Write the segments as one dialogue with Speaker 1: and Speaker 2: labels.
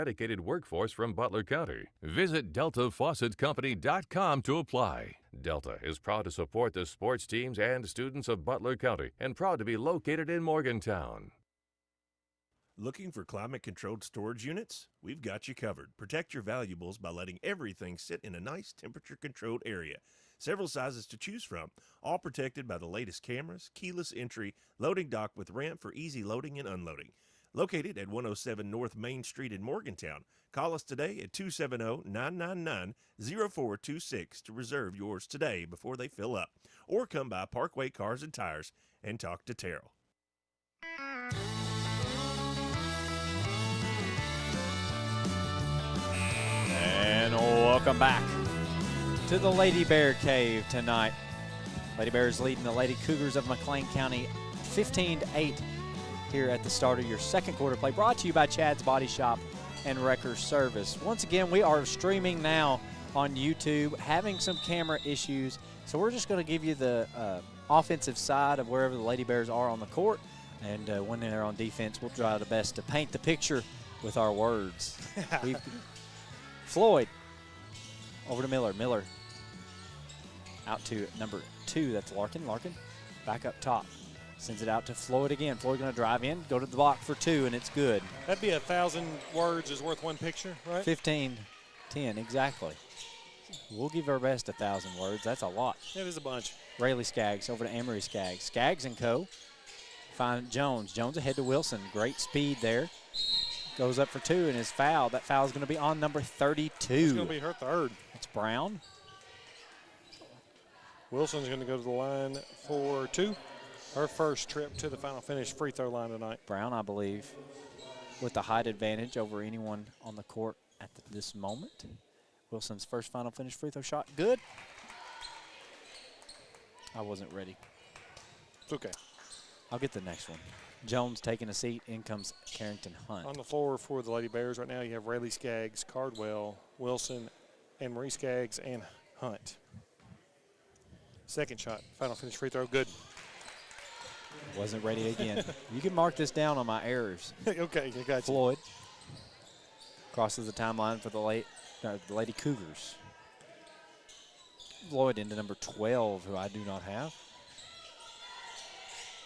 Speaker 1: dedicated workforce from Butler County. Visit DeltaFaucetCompany.com to apply. Delta is proud to support the sports teams and students of Butler County and proud to be located in Morgantown.
Speaker 2: Looking for climate-controlled storage units? We've got you covered. Protect your valuables by letting everything sit in a nice temperature-controlled area. Several sizes to choose from, all protected by the latest cameras, keyless entry, loading dock with ramp for easy loading and unloading. Located at 107 North Main Street in Morgantown, call us today at 270-999-0426 to reserve yours today before they fill up. Or come by Parkway Cars and Tires and talk to Terrell.
Speaker 3: And welcome back to the Lady Bear Cave tonight. Lady Bears leading the Lady Cougars of McLean County 15-8 here at the start of your second quarter play. Brought to you by Chad's Body Shop and Wrecker Service. Once again, we are streaming now on YouTube, having some camera issues. So we're just going to give you the offensive side of wherever the Lady Bears are on the court. And when they're on defense, we'll try the best to paint the picture with our words. Floyd over to Miller. Miller out to number 2. That's Larkin. Larkin back up top. Sends it out to Floyd again. Floyd going to drive in, go to the block for 2, and it's good.
Speaker 4: That'd be 1,000 words is worth one picture, right?
Speaker 3: 15-10, exactly. We'll give our best 1,000 words. That's a lot.
Speaker 4: It is a bunch.
Speaker 3: Rayleigh Skaggs over to Amory Skaggs. Skaggs and co. Find Jones. Jones ahead to Wilson. Great speed there. Goes up for 2 and is fouled. That foul is going to be on number 32.
Speaker 4: It's going to be her third.
Speaker 3: It's Brown.
Speaker 4: Wilson's going to go to the line for 2. Her first trip to the final finish free throw line tonight.
Speaker 3: Brown, I believe, with the height advantage over anyone on the court at this moment. Wilson's first final finish free throw shot. Good. I wasn't ready.
Speaker 4: It's okay.
Speaker 3: I'll get the next one. Jones taking a seat. In comes Carrington Hunt.
Speaker 4: On the floor for the Lady Bears right now, you have Rayleigh Skaggs, Cardwell, Wilson, and Marie Skaggs, and Hunt. Second shot, final finish free throw, good.
Speaker 3: Wasn't ready again. You can mark this down on my errors.
Speaker 4: Okay, I got you.
Speaker 3: Floyd crosses the timeline for the Lady Cougars. Floyd into number 12, who I do not have.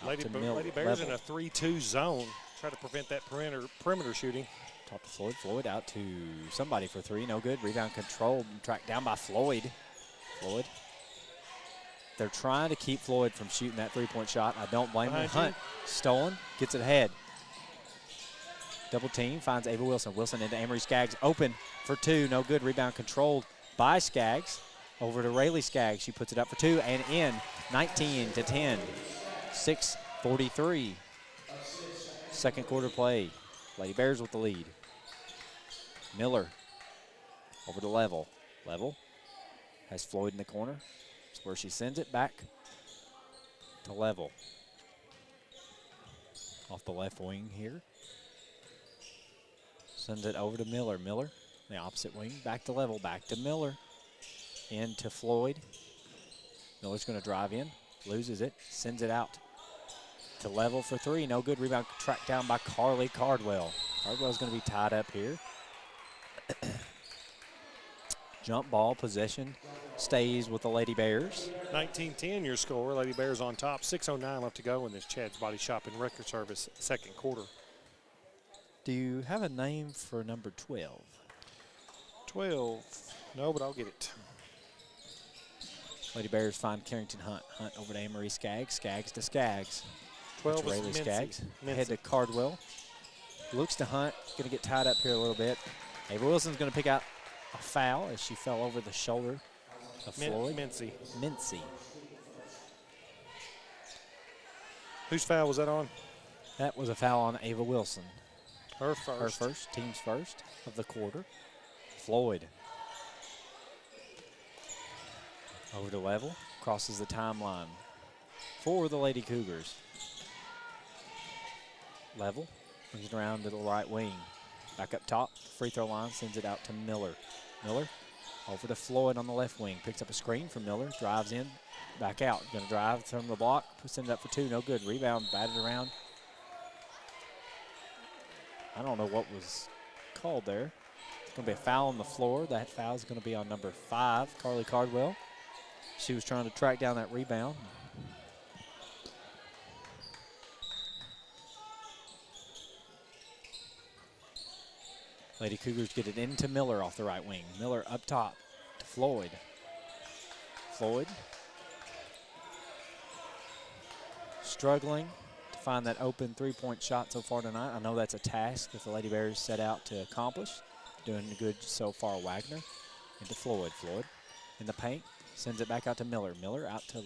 Speaker 4: Lady Bears in a 3-2 zone. Try to prevent that perimeter shooting.
Speaker 3: Top to Floyd. Floyd out to somebody for 3. No good. Rebound controlled and tracked down by Floyd. Floyd. They're trying to keep Floyd from shooting that three-point shot. I don't blame him. Hunt stolen. Gets it ahead. Double team. Finds Ava Wilson. Wilson into Amory Skaggs. Open for 2. No good. Rebound controlled by Skaggs. Over to Rayleigh Skaggs. She puts it up for 2 and in. 19-10. 6:43. Second quarter play. Lady Bears with the lead. Miller over to Level. Level has Floyd in the corner. That's where she sends it back to Level. Off the left wing here. Sends it over to Miller. Miller, the opposite wing, back to Level, back to Miller. Into Floyd. Miller's going to drive in. Loses it, sends it out to Level for 3. No good. Rebound tracked down by Carly Cardwell. Cardwell's going to be tied up here. Jump ball possession stays with the Lady Bears.
Speaker 4: 19-10 your score. Lady Bears on top. 6:09 left to go in this Chad's Body Shop and Record Service second quarter.
Speaker 3: Do you have a name for number 12?
Speaker 4: 12. No, but I'll get it.
Speaker 3: Lady Bears find Carrington Hunt. Hunt over to Amory Skaggs. Skaggs to Skaggs.
Speaker 4: 12 is
Speaker 3: Rayleigh Skaggs.
Speaker 4: Mincy.
Speaker 3: Head to Cardwell. Looks to Hunt. Going to get tied up here a little bit. Ava Wilson's going to pick out a foul as she fell over the shoulder of Floyd.
Speaker 4: Mincy. Whose foul was that on?
Speaker 3: That was a foul on Ava Wilson.
Speaker 4: Her first.
Speaker 3: Her first, team's first of the quarter. Floyd. Over to Level, crosses the timeline for the Lady Cougars. Level brings it around to the right wing. Back up top, free throw line, sends it out to Miller. Miller over to Floyd on the left wing. Picks up a screen from Miller, drives in, back out. Going to drive from the block, send it up for 2, no good. Rebound, batted around. I don't know what was called there. It's going to be a foul on the floor. That foul is going to be on number 5, Carly Cardwell. She was trying to track down that rebound. Lady Cougars get it into Miller off the right wing. Miller up top to Floyd. Floyd struggling to find that open three-point shot so far tonight. I know that's a task that the Lady Bears set out to accomplish. Doing good so far. Wagner into Floyd. Floyd in the paint. Sends it back out to Miller. Miller out to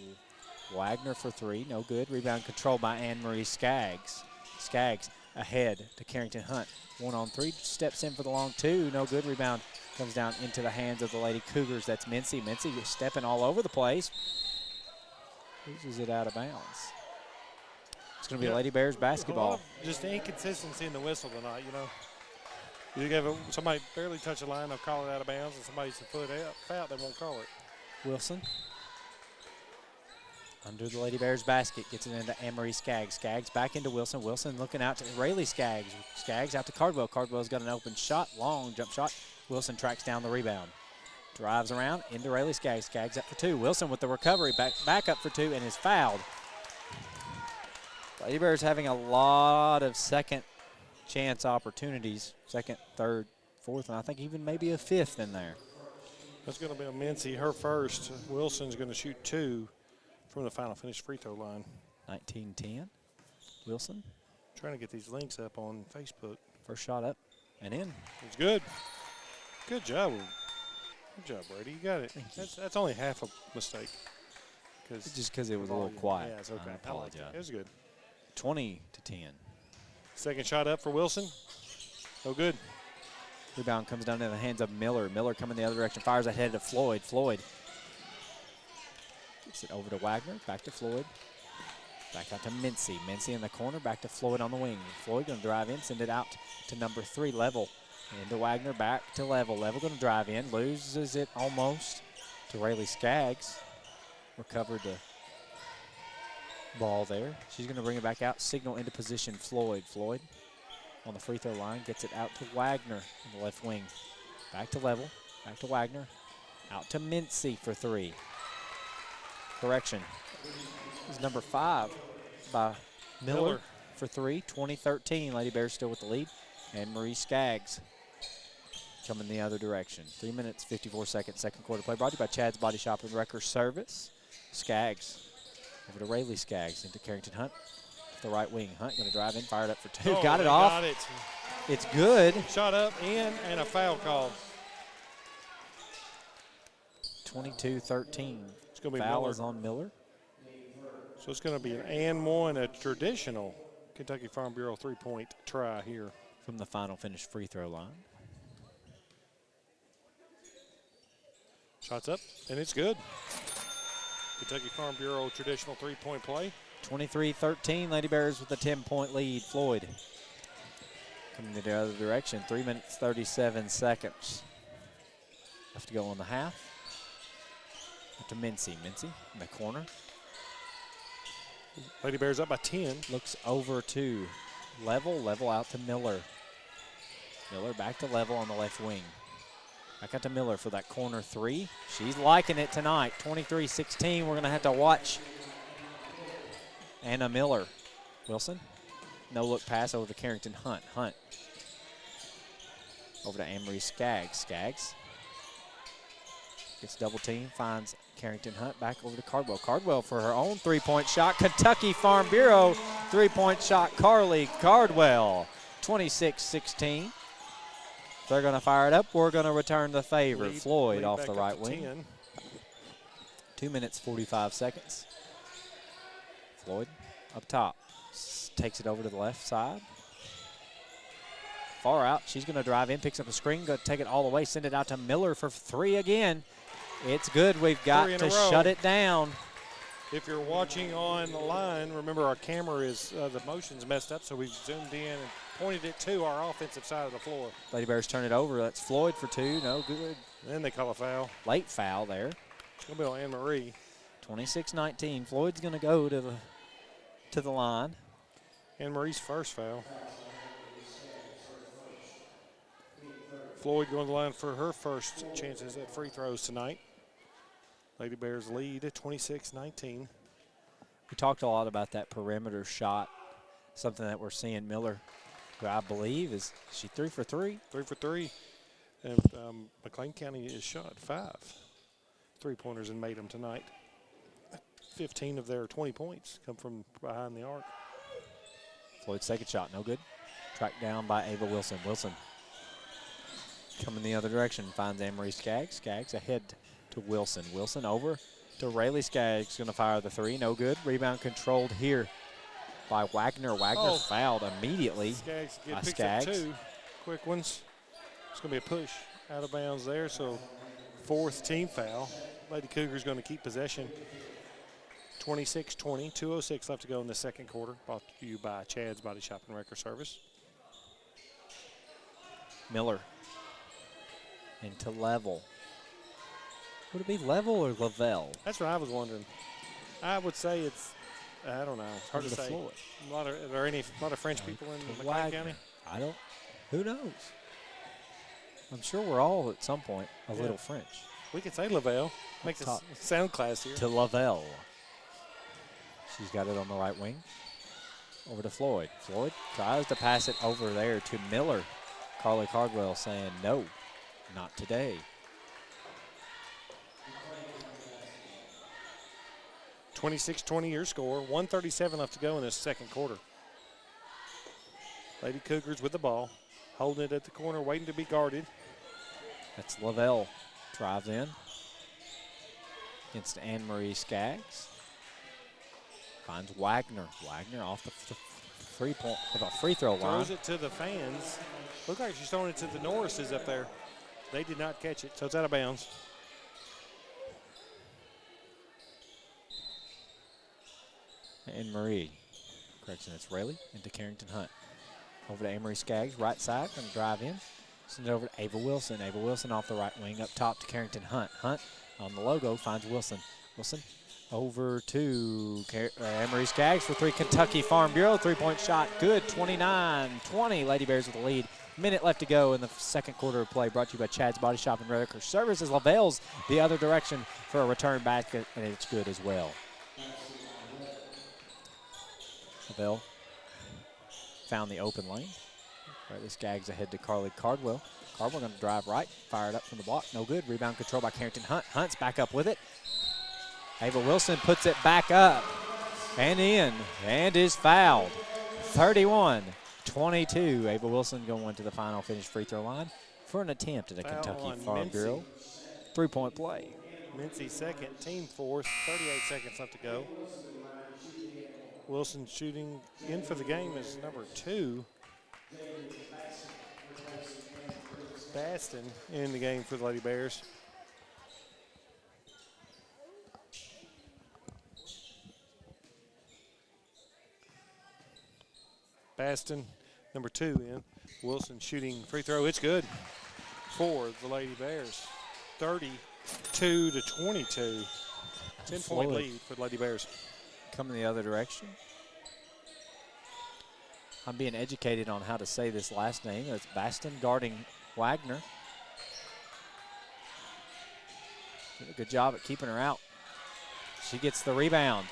Speaker 3: Wagner for 3. No good. Rebound controlled by Anne-Marie Skaggs. Skaggs ahead to Carrington Hunt. 1-on-3. Steps in for the long 2. No good. Rebound comes down into the hands of the Lady Cougars. That's Mincy. Mincy stepping all over the place. Loses it out of bounds. It's going to be Lady Bears basketball.
Speaker 4: Just the inconsistency in the whistle tonight, you know. You give somebody barely touch the line, they'll call it out of bounds, and somebody's a foot out, they won't call it.
Speaker 3: Wilson under the Lady Bears basket, gets it into Anne-Marie Skaggs. Skaggs back into Wilson. Wilson looking out to Rayleigh Skaggs. Skaggs out to Cardwell. Cardwell's got an open shot, long jump shot. Wilson tracks down the rebound. Drives around into Rayleigh Skaggs. Skaggs up for 2. Wilson with the recovery, back up for 2, and is fouled. Lady Bears having a lot of second chance opportunities. Second, third, fourth, and I think even maybe a fifth in there.
Speaker 4: That's going to be a Mincy, her first. Wilson's going to shoot 2 from the final finish free throw line.
Speaker 3: 19-10. Wilson.
Speaker 4: Trying to get these links up on Facebook.
Speaker 3: First shot up and in.
Speaker 4: It's good. Good job. Good job, Brady. You got it. That's only half a mistake.
Speaker 3: Just because it was a little quiet.
Speaker 4: Yeah, it's okay.
Speaker 3: I apologize.
Speaker 4: It was good.
Speaker 3: 20-10.
Speaker 4: Second shot up for Wilson. No good.
Speaker 3: Rebound comes down in the hands of Miller. Miller coming the other direction. Fires ahead to Floyd. Floyd gets it over to Wagner. Back to Floyd. Back out to Mincy. Mincy in the corner. Back to Floyd on the wing. Floyd going to drive in. Send it out to number 3, Level. Into Wagner. Back to Level. Level going to drive in. Loses it almost to Rayleigh Skaggs. Recovered the ball there. She's going to bring it back out. Signal into position. Floyd. Floyd on the free throw line. Gets it out to Wagner in the left wing. Back to Level. Back to Wagner. Out to Mincy for 3. Correction. This is number 5 by Miller for 3. 20-13. Lady Bears still with the lead. And Marie Skaggs coming the other direction. 3 minutes, 54 seconds, second quarter play. Brought to you by Chad's Body Shop and Wrecker Service. Skaggs over to Rayleigh Skaggs into Carrington Hunt. The right wing. Hunt going to drive in, fired up for 2.
Speaker 4: Oh,
Speaker 3: got it off.
Speaker 4: Got it.
Speaker 3: It's good.
Speaker 4: Shot up, in, and a foul call.
Speaker 3: 22-13.
Speaker 4: It's going to be
Speaker 3: Foul
Speaker 4: Miller.
Speaker 3: is on Miller.
Speaker 4: So it's going to be an and 1, a traditional Kentucky Farm Bureau 3-point try here.
Speaker 3: From the final finish free throw line.
Speaker 4: Shots up, and it's good. Kentucky Farm Bureau traditional 3-point play.
Speaker 3: 23-13, Lady Bears with a 10-point lead. Floyd coming the other direction. 3 minutes, 37 seconds. Left to go on the half. Up to Mincy. Mincy in the corner.
Speaker 4: Lady Bears up by 10.
Speaker 3: Looks over to Level. Level out to Miller. Miller back to Level on the left wing. Back out to Miller for that corner 3. She's liking it tonight. 23-16. We're going to have to watch Anna Miller. Wilson. No look pass over to Carrington Hunt. Hunt. Over to Anne-Marie Skaggs. Skaggs gets double team. Finds Carrington Hunt. Back over to Cardwell. Cardwell for her own 3-point shot. Kentucky Farm Bureau 3-point shot. Carly Cardwell. 26-16. They're going to fire it up. We're going to return the favor. Floyd off the right wing.
Speaker 4: 10.
Speaker 3: 2 minutes, 45 seconds. Floyd up top. Takes it over to the left side. Far out. She's going to drive in, picks up a screen, going to take it all the way, send it out to Miller for 3 again. It's good. We've got to shut it down.
Speaker 4: If you're watching on the line, remember our camera is, the motion's messed up, so we've zoomed in and pointed it to our offensive side of the floor.
Speaker 3: Lady Bears turn it over. That's Floyd for 2. No good.
Speaker 4: Then they call a foul.
Speaker 3: Late foul there.
Speaker 4: It's going to be on Anne-Marie.
Speaker 3: 26-19. Floyd's going to go to the line.
Speaker 4: Anne-Marie's first foul. Floyd going to the line for her first chances at free throws tonight. Lady Bears lead 26-19.
Speaker 3: We talked a lot about that perimeter shot, something that we're seeing. Miller, who I believe is she 3 for 3?
Speaker 4: 3 for 3. And McLean County has shot 5 3-pointers and made them tonight. 15 of their 20 points come from behind the arc.
Speaker 3: Floyd's second shot, no good. Tracked down by Ava Wilson. Wilson coming the other direction, finds Anne-Marie Skaggs. Skaggs ahead to Wilson. Wilson over to Rayleigh Skaggs, going to fire the 3, no good. Rebound controlled here by Wagner. Wagner fouled immediately
Speaker 4: Skaggs
Speaker 3: by
Speaker 4: picks
Speaker 3: Skaggs.
Speaker 4: up 2 quick ones. It's going to be a push out of bounds there, so 4th team foul. Lady Cougars going to keep possession. 26-20, 2:06 left to go in the second quarter. Brought to you by Chad's Body Shop and Wrecker Service.
Speaker 3: Miller into Level. Would it be Level or Lavelle?
Speaker 4: That's what I was wondering. I would say it's, I don't know. It's hard to say.
Speaker 3: Floyd.
Speaker 4: Are there any lot of French people in McLean County?
Speaker 3: I don't. Who knows? I'm sure we're all at some point a little French.
Speaker 4: We could say Lavelle. Makes it sound classier.
Speaker 3: To Lavelle. She's got it on the right wing. Over to Floyd. Floyd tries to pass it over there to Miller. Carly Cardwell saying no, not today.
Speaker 4: 26-20 your score. 1:37 left to go in this second quarter. Lady Cougars with the ball. Holding it at the corner, waiting to be guarded.
Speaker 3: That's Lavelle. Drives in. Against Anne-Marie Skaggs. Finds Wagner. Wagner off the free throw line.
Speaker 4: Throws it to the fans. Look like she's throwing it to the Norrises up there. They did not catch it, so it's out of bounds.
Speaker 3: Anne-Marie. Correction, it's Rayleigh into Carrington Hunt. Over to Anne-Marie Skaggs, right side, going to drive in. Send it over to Ava Wilson. Ava Wilson off the right wing, up top to Carrington Hunt. Hunt on the logo finds Wilson. Wilson over to Anne-Marie Skaggs for 3. Kentucky Farm Bureau, 3-point shot, good. 29-20, Lady Bears with the lead. Minute left to go in the second quarter of play. Brought to you by Chad's Body Shop and Wrecker Services. Lavelle's the other direction for a return basket, and it's good as well. Lavelle found the open lane. Riley Skaggs ahead to Carly Cardwell. Cardwell going to drive right, fire it up from the block, no good. Rebound control by Carrington Hunt. Hunt's back up with it. Ava Wilson puts it back up and in, and is fouled. 31-22. Ava Wilson going to the final finish free throw line for an attempt at a Kentucky Farm Bureau 3-point play.
Speaker 4: Mincy second, team fourth, 38 seconds left to go. Wilson shooting in for the game is number 2. Baston in the game for the Lady Bears. Baston, number 2 in. Wilson shooting free throw. It's good for the Lady Bears. 32-22. 10-point lead for the Lady Bears.
Speaker 3: Coming the other direction. I'm being educated on how to say this last name. It's Baston guarding Wagner. Did a good job at keeping her out. She gets the rebound.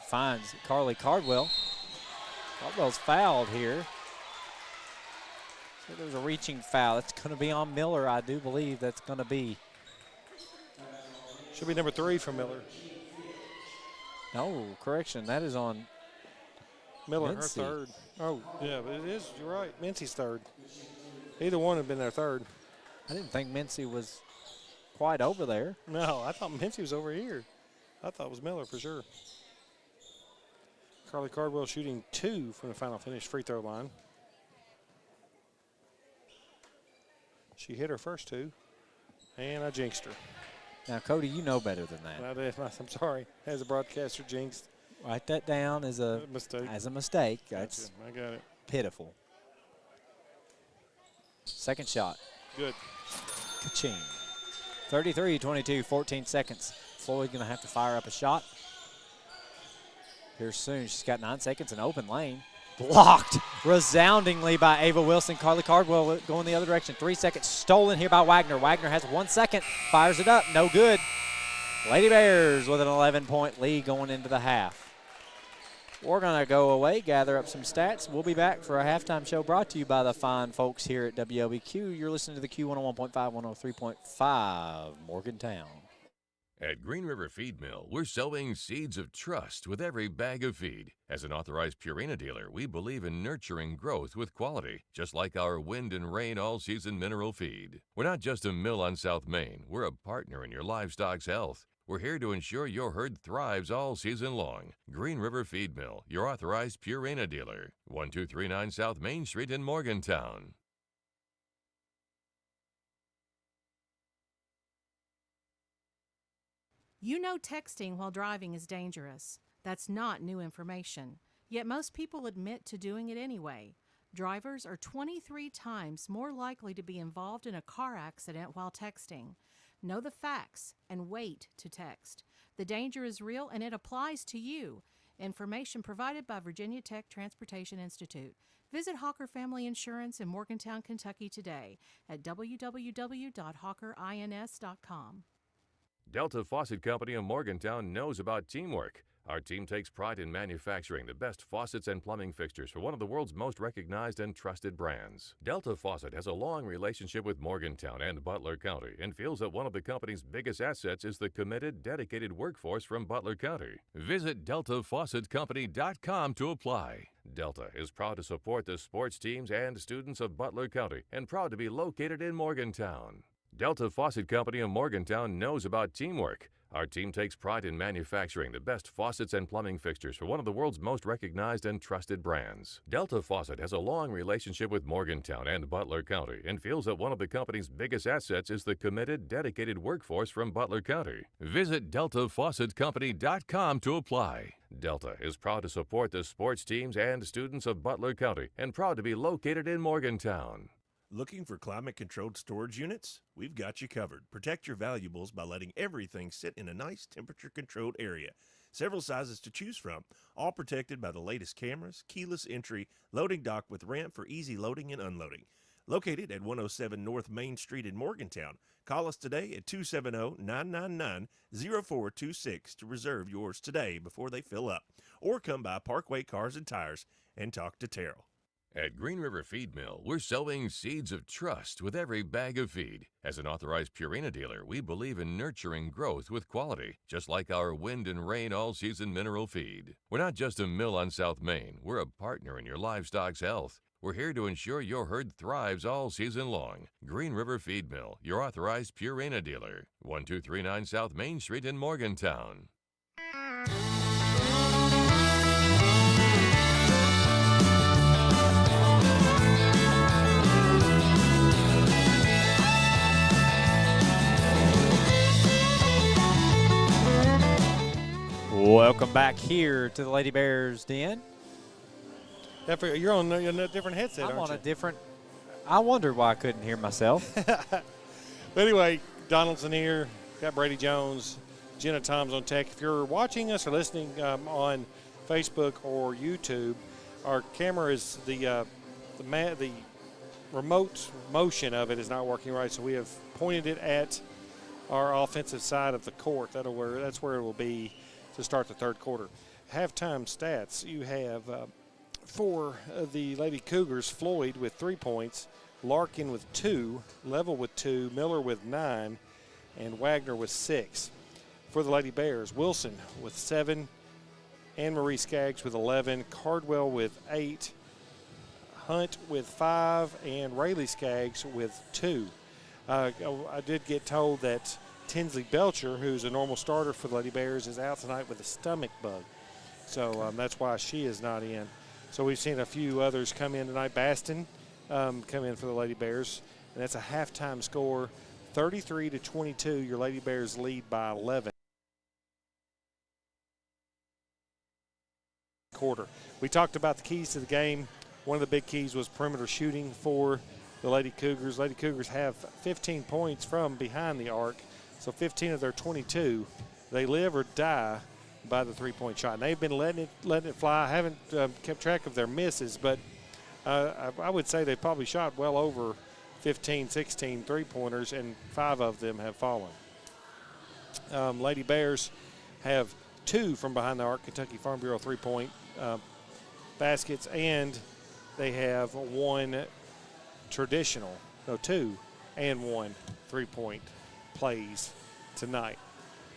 Speaker 3: Finds Carly Cardwell. Cardwell's fouled here. So there's a reaching foul. It's going to be on Miller, I do believe that's going to be.
Speaker 4: Should be number 3 for Miller.
Speaker 3: No, correction, that is on
Speaker 4: Miller,
Speaker 3: Mincy.
Speaker 4: her third. Oh, yeah, but it is, you're right. Mincy's third. Either one had been their third.
Speaker 3: I didn't think Mincy was quite over there.
Speaker 4: No, I thought Mincy was over here. I thought it was Miller for sure. Carly Cardwell shooting 2 from the final finish free throw line. She hit her first 2, and I jinxed her.
Speaker 3: Now, Cody, you know better than that.
Speaker 4: I'm sorry. As a broadcaster, jinxed.
Speaker 3: Write that down as a
Speaker 4: mistake.
Speaker 3: That's
Speaker 4: I got it.
Speaker 3: pitiful. Second shot.
Speaker 4: Good.
Speaker 3: Ka-ching. 33-22, 14 seconds. Floyd going to have to fire up a shot here soon. She's got 9 seconds in open lane. Blocked resoundingly by Ava Wilson. Carly Cardwell going the other direction. 3 seconds stolen here by Wagner. Wagner has 1 second, fires it up, no good. Lady Bears with an 11-point lead going into the half. We're going to go away, gather up some stats. We'll be back for a halftime show brought to you by the fine folks here at WLBQ. You're listening to the Q101.5, 103.5 Morgantown.
Speaker 1: At Green River Feed Mill, we're sowing seeds of trust with every bag of feed. As an authorized Purina dealer, we believe in nurturing growth with quality, just like our Wind and Rain all-season mineral feed. We're not just a mill on South Main. We're a partner in your livestock's health. We're here to ensure your herd thrives all season long. Green River Feed Mill, your authorized Purina dealer. 1239 South Main Street in Morgantown.
Speaker 5: You know texting while driving is dangerous. That's not new information. Yet most people admit to doing it anyway. Drivers are 23 times more likely to be involved in a car accident while texting. Know the facts and wait to text. The danger is real and it applies to you. Information provided by Virginia Tech Transportation Institute. Visit Hawker Family Insurance in Morgantown, Kentucky today at www.hawkerins.com.
Speaker 1: Delta Faucet Company of Morgantown knows about teamwork. Our team takes pride in manufacturing the best faucets and plumbing fixtures for one of the world's most recognized and trusted brands. Delta Faucet has a long relationship with Morgantown and Butler County and feels that one of the company's biggest assets is the committed, dedicated workforce from Butler County. Visit DeltaFaucetCompany.com to apply. Delta is proud to support the sports teams and students of Butler County and proud to be located in Morgantown. Delta Faucet Company of Morgantown knows about teamwork. Our team takes pride in manufacturing the best faucets and plumbing fixtures for one of the world's most recognized and trusted brands. Delta Faucet has a long relationship with Morgantown and Butler County and feels that one of the company's biggest assets is the committed, dedicated workforce from Butler County. Visit DeltaFaucetCompany.com to apply. Delta is proud to support the sports teams and students of Butler County and proud to be located in Morgantown.
Speaker 2: Looking for climate-controlled storage units? We've got you covered. Protect your valuables by letting everything sit in a nice temperature-controlled area. Several sizes to choose from, all protected by the latest cameras, keyless entry, loading dock with ramp for easy loading and unloading. Located at 107 North Main Street in Morgantown. Call us today at 270-999-0426 to reserve yours today before they fill up. Or come by Parkway Cars and Tires and talk to Terrell.
Speaker 1: At Green River Feed Mill, we're sowing seeds of trust with every bag of feed. As an authorized Purina dealer, we believe in nurturing growth with quality, just like our Wind and Rain all-season mineral feed. We're not just a mill on South Main. We're a partner in your livestock's health. We're here to ensure your herd thrives all season long. Green River Feed Mill, your authorized Purina dealer. 1239 South Main Street in Morgantown.
Speaker 3: Welcome back here to the Lady Bears Den.
Speaker 4: You're on a different headset,
Speaker 3: I'm
Speaker 4: aren't
Speaker 3: on
Speaker 4: you?
Speaker 3: a different. I wondered why I couldn't hear myself.
Speaker 4: But anyway, Donaldson here, got Brady Jones, Jenna Toms on tech. If you're watching us or listening on Facebook or YouTube, our camera is the remote motion of it is not working right, so we have pointed it at our offensive side of the court. That's where it will be to start the third quarter. Halftime stats, you have for the Lady Cougars, Floyd with 3 points, Larkin with 2, Level with 2, Miller with 9, and Wagner with 6. For the Lady Bears, Wilson with 7, Anne-Marie Skaggs with 11, Cardwell with 8, Hunt with 5, and Rayleigh Skaggs with 2. I did get told that Tinsley Belcher, who's a normal starter for the Lady Bears, is out tonight with a stomach bug. So that's why she is not in. So we've seen a few others come in tonight. Baston come in for the Lady Bears, and that's a halftime score, 33-22. Your Lady Bears lead by 11. Quarter. We talked about the keys to the game. One of the big keys was perimeter shooting for the Lady Cougars. Lady Cougars have 15 points from behind the arc, so 15 of their 22. They live or die by the three-point shot. And they've been letting it fly. I haven't kept track of their misses, but I would say they've probably shot well over 15, 16 three-pointers, and 5 of them have fallen. Lady Bears have 2 from behind the arc Kentucky Farm Bureau three-point baskets, and they have 2 and 1 three-point plays tonight.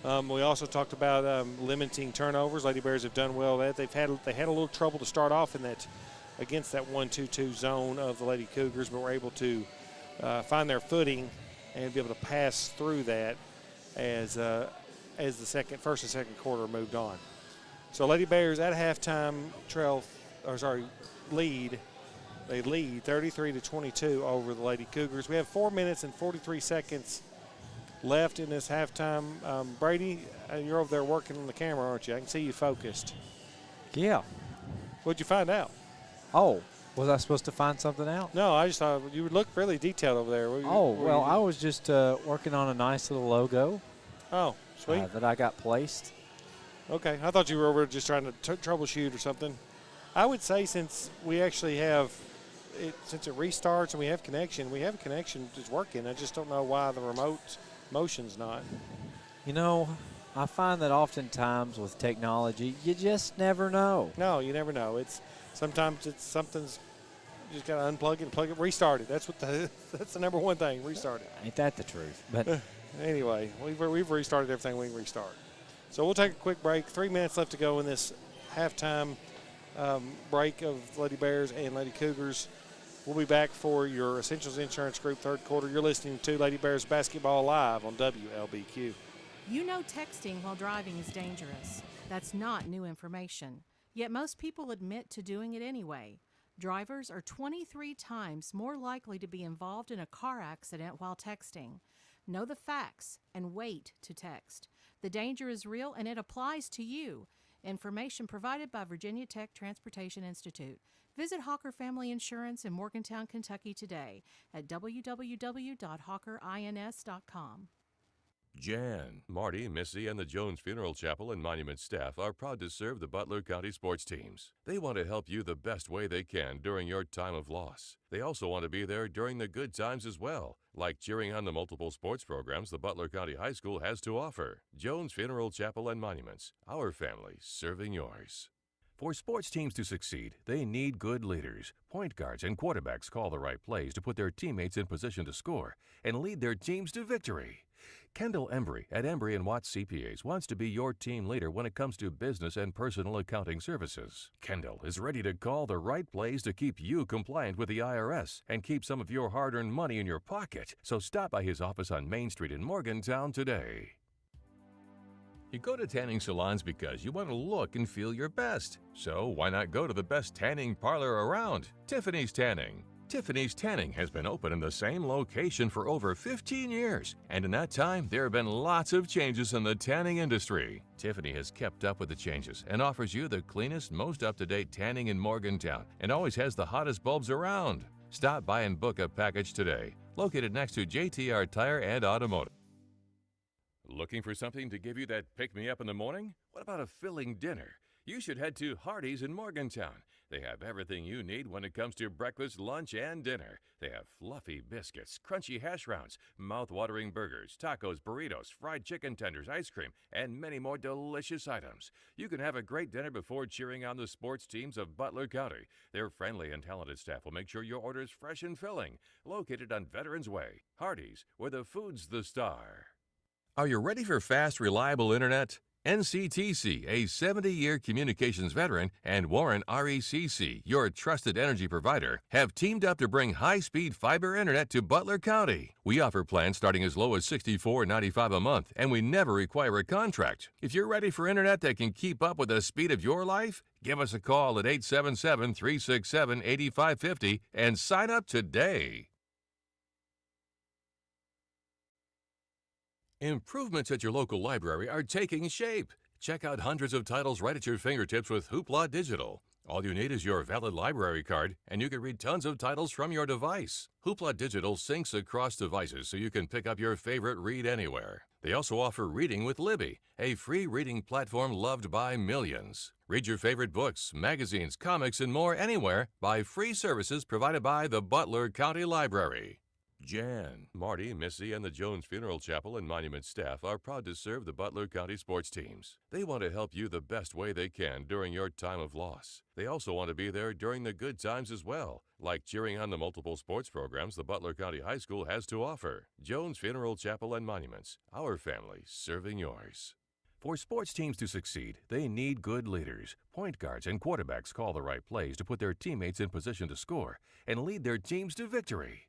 Speaker 4: We also talked about limiting turnovers. Lady Bears have done well at that. They had a little trouble to start off in that against that 1-2-2 zone of the Lady Cougars, but were able to find their footing and be able to pass through that as the first and second quarter moved on. So Lady Bears at halftime lead. They lead 33-22 over the Lady Cougars. We have 4 minutes and 43 seconds left in this halftime. Brady, you're over there working on the camera, aren't you? I can see you focused.
Speaker 3: Yeah.
Speaker 4: What'd you find out?
Speaker 3: Oh, was I supposed to find something out?
Speaker 4: No, I just thought you look really detailed over there.
Speaker 3: I was just working on a nice little logo.
Speaker 4: Oh, sweet.
Speaker 3: That I got placed.
Speaker 4: Okay, I thought you were over just trying to troubleshoot or something. I would say since we actually have since it restarts and we have a connection that's working. I just don't know why the remote motion's not.
Speaker 3: You know, I find that oftentimes with technology, you just never know.
Speaker 4: No, you never know. Sometimes something's you just gotta unplug it and plug it, restart it. That's the number one thing. Restart it.
Speaker 3: Ain't that the truth? But
Speaker 4: anyway, we've restarted everything we can restart. So we'll take a quick break. 3 minutes left to go in this halftime break of Lady Bears and Lady Cougars. We'll be back for your Essentials Insurance Group third quarter. You're listening to Lady Bears Basketball Live on WLBQ.
Speaker 5: You know texting while driving is dangerous. That's not new information. Yet most people admit to doing it anyway. Drivers are 23 times more likely to be involved in a car accident while texting. Know the facts and wait to text. The danger is real and it applies to you. Information provided by Virginia Tech Transportation Institute. Visit Hawker Family Insurance in Morgantown, Kentucky today at www.hawkerins.com.
Speaker 1: Jan, Marty, Missy, and the Jones Funeral Chapel and Monument staff are proud to serve the Butler County sports teams. They want to help you the best way they can during your time of loss. They also want to be there during the good times as well, like cheering on the multiple sports programs the Butler County High School has to offer. Jones Funeral Chapel and Monuments, our family serving yours. For sports teams to succeed, they need good leaders. Point guards and quarterbacks call the right plays to put their teammates in position to score and lead their teams to victory. Kendall Embry at Embry & Watts CPAs wants to be your team leader when it comes to business and personal accounting services. Kendall is ready to call the right plays to keep you compliant with the IRS and keep some of your hard-earned money in your pocket. So stop by his office on Main Street in Morgantown today. You go to tanning salons because you want to look and feel your best. So why not go to the best tanning parlor around, Tiffany's Tanning. Tiffany's Tanning has been open in the same location for over 15 years, and in that time, there have been lots of changes in the tanning industry. Tiffany has kept up with the changes and offers you the cleanest, most up-to-date tanning in Morgantown and always has the hottest bulbs around. Stop by and book a package today, located next to JTR Tire and Automotive. Looking for something to give you that pick-me-up in the morning? What about a filling dinner? You should head to Hardee's in Morgantown. They have everything you need when it comes to breakfast, lunch, and dinner. They have fluffy biscuits, crunchy hash browns, mouth-watering burgers, tacos, burritos, fried chicken tenders, ice cream, and many more delicious items. You can have a great dinner before cheering on the sports teams of Butler County. Their friendly and talented staff will make sure your order is fresh and filling. Located on Veterans Way, Hardee's, where the food's the star. Are you ready for fast, reliable internet? NCTC, a 70-year communications veteran, and Warren RECC, your trusted energy provider, have teamed up to bring high-speed fiber internet to Butler County. We offer plans starting as low as $64.95 a month, and we never require a contract. If you're ready for internet that can keep up with the speed of your life, give us a call at 877-367-8550 and sign up today. Improvements at your local library are taking shape. Check out hundreds of titles right at your fingertips with Hoopla Digital. All you need is your valid library card, and you can read tons of titles from your device. Hoopla Digital syncs across devices so you can pick up your favorite read anywhere. They also offer Reading with Libby, a free reading platform loved by millions. Read your favorite books, magazines, comics, and more anywhere by free services provided by the Butler County Library. Jan, Marty, Missy, and the Jones Funeral Chapel and Monument staff are proud to serve the Butler County sports teams. They want to help you the best way they can during your time of loss. They also want to be there during the good times as well, like cheering on the multiple sports programs the Butler County High School has to offer. Jones Funeral Chapel and Monuments, our family serving yours. For sports teams to succeed, they need good leaders. Point guards and quarterbacks call the right plays to put their teammates in position to score and lead their teams to victory.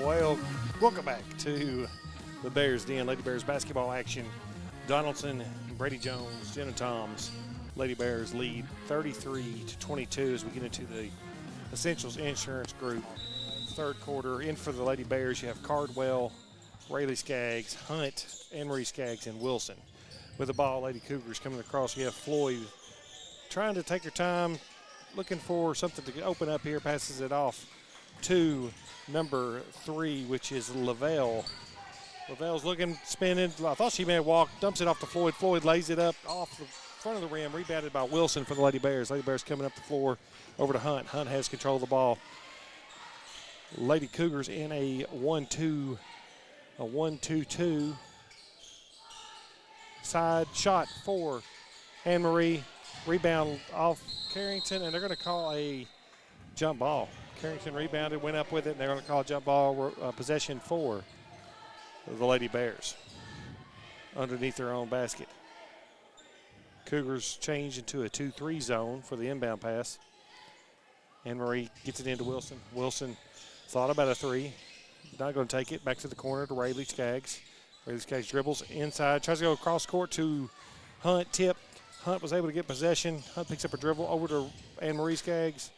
Speaker 4: Well, welcome back to the Bears Den. Lady Bears basketball action. Donaldson, Brady Jones, Jenna Toms. Lady Bears lead 33-22 as we get into the Essentials Insurance Group third quarter. In for the Lady Bears, you have Cardwell, Rayleigh Skaggs, Hunt, Anne-Marie Skaggs, and Wilson. With the ball, Lady Cougars coming across. You have Floyd trying to take her time, looking for something to open up here, passes it off to number 3, which is Lavelle. Lavelle's looking, spinning. I thought she may have walked, dumps it off to Floyd. Floyd lays it up off the front of the rim, rebounded by Wilson for the Lady Bears. Lady Bears coming up the floor over to Hunt. Hunt has control of the ball. Lady Cougars in a 1-2-2. Side shot for Anne-Marie. Rebound off Carrington, and they're going to call a jump ball. Carrington rebounded, went up with it, and they're going to call a jump ball possession for the Lady Bears underneath their own basket. Cougars change into a 2-3 zone for the inbound pass. Anne-Marie gets it into Wilson. Wilson thought about a 3. Not going to take it. Back to the corner to Rayleigh Skaggs. Rayleigh Skaggs dribbles inside. Tries to go across court to Hunt. Tip. Hunt was able to get possession. Hunt picks up a dribble over to Anne-Marie Skaggs.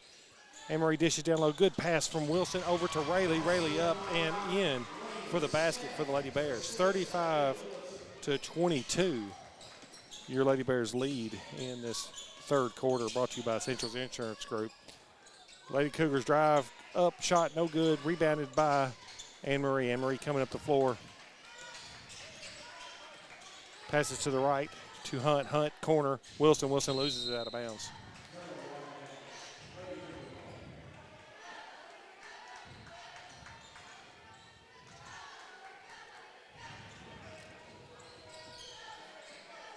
Speaker 4: Anne-Marie dishes down low. Good pass from Wilson over to Rayleigh. Rayleigh up and in for the basket for the Lady Bears. 35-22. Your Lady Bears lead in this third quarter, brought to you by Essentials Insurance Group. Lady Cougars drive up, shot no good, rebounded by Anne-Marie. Anne-Marie coming up the floor. Passes to the right to Hunt. Hunt corner. Wilson. Wilson loses it out of bounds.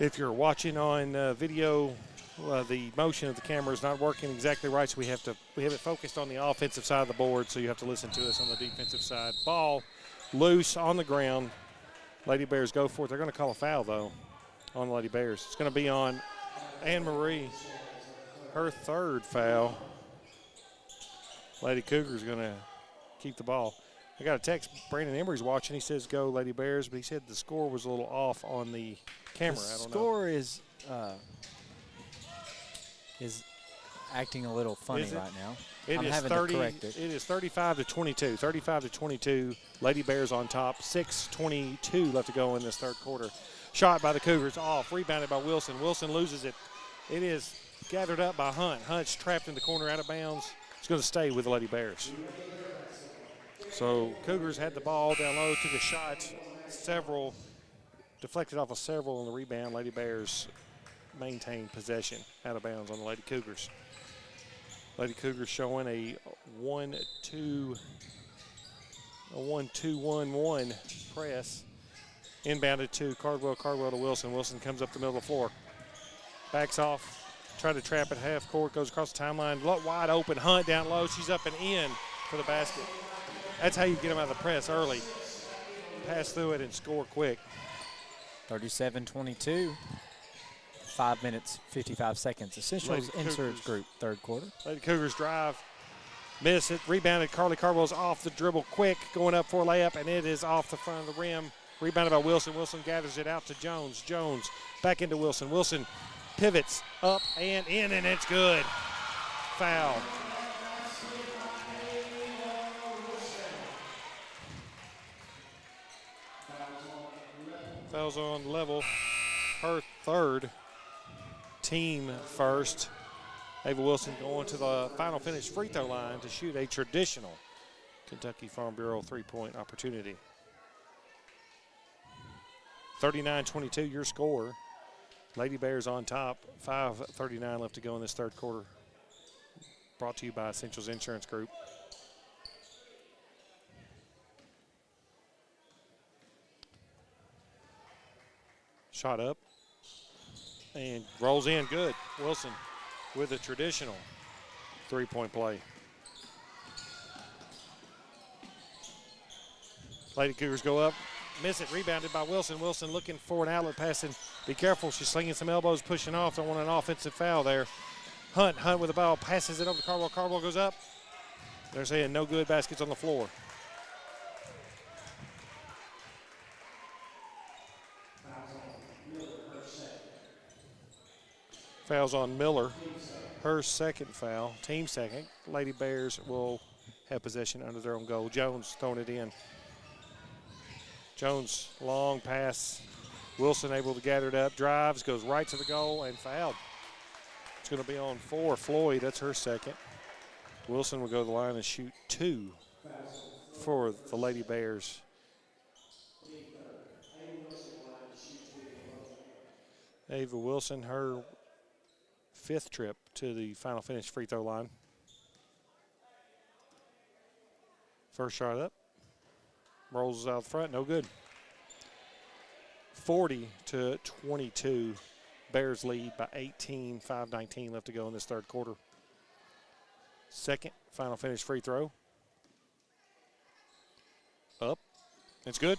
Speaker 4: If you're watching on video, the motion of the camera is not working exactly right, so we have it focused on the offensive side of the board, so you have to listen to us on the defensive side. Ball loose on the ground. Lady Bears go for it. They're going to call a foul, though, on the Lady Bears. It's going to be on Anne-Marie, her third foul. Lady Cougars going to keep the ball. I got a text. Brandon Emery's watching. He says go Lady Bears, but he said the score was a little off on the camera.
Speaker 3: The
Speaker 4: I don't
Speaker 3: score
Speaker 4: know.
Speaker 3: is acting a little funny right now.
Speaker 4: I'm having to correct it. It is 35-22. 35-22. Lady Bears on top. 6:22 left to go in this third quarter. Shot by the Cougars off. Rebounded by Wilson. Wilson loses it. It is gathered up by Hunt. Hunt's trapped in the corner, out of bounds. It's going to stay with the Lady Bears. So Cougars had the ball down low, took a shot, several, deflected off of several on the rebound. Lady Bears maintained possession out of bounds on the Lady Cougars. Lady Cougars showing a 1-2-1-1 press. Inbounded to Cardwell. Cardwell to Wilson. Wilson comes up the middle of the floor. Backs off, tried to trap at half court, goes across the timeline. Wide open. Hunt down low. She's up and in for the basket. That's how you get them out of the press early. Pass through it and score quick.
Speaker 3: 37-22. 5 minutes, 55 seconds. Essentials Insurance Group, third quarter.
Speaker 4: Lady Cougars drive. Miss it. Rebounded. Carly Cardwell's off the dribble quick. Going up for a layup, and it is off the front of the rim. Rebounded by Wilson. Wilson gathers it out to Jones. Jones back into Wilson. Wilson pivots up and in, and it's good. Foul. Fouls on level. Her third, team first. Ava Wilson going to the final finish free throw line to shoot a traditional Kentucky Farm Bureau three-point opportunity. 39-22 your score. Lady Bears on top. 5:39 left to go in this third quarter. Brought to you by Essentials Insurance Group. Shot up and rolls in good. Wilson with a traditional three-point play. Lady Cougars go up, miss it, rebounded by Wilson. Wilson looking for an outlet pass, and be careful, she's slinging some elbows, pushing off. Don't want an offensive foul there. Hunt with the ball, passes it over to Cardwell. Cardwell goes up. They're saying no good, baskets on the floor. Fouls on Miller, her second foul, team second. Lady Bears will have possession under their own goal. Jones throwing it in. Jones, long pass. Wilson able to gather it up, drives, goes right to the goal, and fouled. It's going to be on 4. Floyd, that's her second. Wilson will go to the line and shoot 2 for the Lady Bears. Ava Wilson, her 5th trip to the final finish free throw line. First shot up. Rolls out front, no good. 40-22. Bears lead by 18, 5:19 left to go in this third quarter. Second final finish free throw. Up. It's good.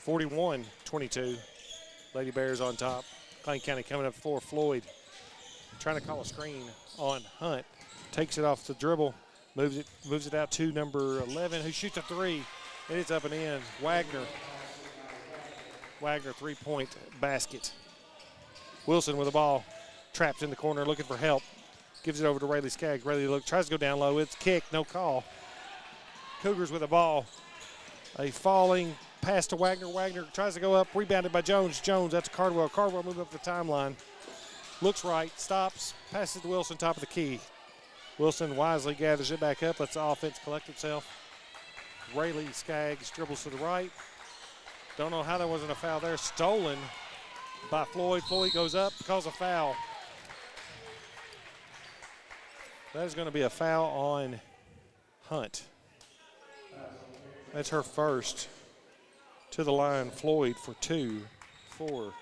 Speaker 4: 41-22. Lady Bears on top. McLean County coming up for Floyd. Trying to call a screen on Hunt. Takes it off the dribble. Moves it out to number 11, who shoots a 3. And it's up and in. Wagner, three-point basket. Wilson with the ball. Trapped in the corner, looking for help. Gives it over to Rayleigh Skaggs. Rayleigh tries to go down low. It's kicked, no call. Cougars with the ball. A falling pass to Wagner. Wagner tries to go up, rebounded by Jones. Jones, that's Cardwell. Cardwell moving up the timeline. Looks right, stops, passes to Wilson, top of the key. Wilson wisely gathers it back up, lets the offense collect itself. Rayleigh Skaggs dribbles to the right. Don't know how there wasn't a foul there. Stolen by Floyd. Floyd goes up, calls a foul. That is going to be a foul on Hunt. That's her first. To the line, Floyd for 2 for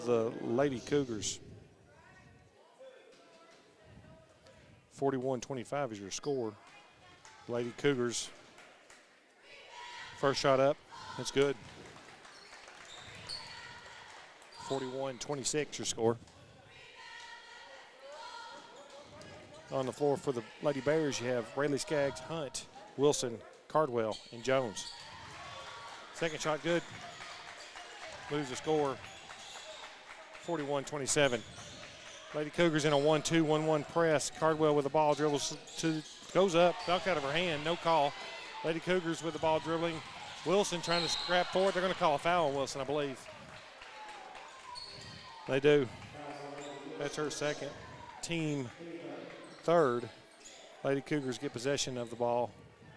Speaker 4: the Lady Cougars. 41-25 is your score. Lady Cougars, first shot up, it's good. 41-26 your score. On the floor for the Lady Bears, you have Rayleigh Skaggs, Hunt, Wilson, Cardwell, and Jones. Second shot good. Moves the score. 41-27. Lady Cougars in a 1-2-1-1 press. Cardwell with the ball, dribbles goes up, dunked out of her hand, no call. Lady Cougars with the ball dribbling. Wilson trying to scrap forward. They're going to call a foul on Wilson, I believe. They do. That's her second. Team third. Lady Cougars get possession of the ball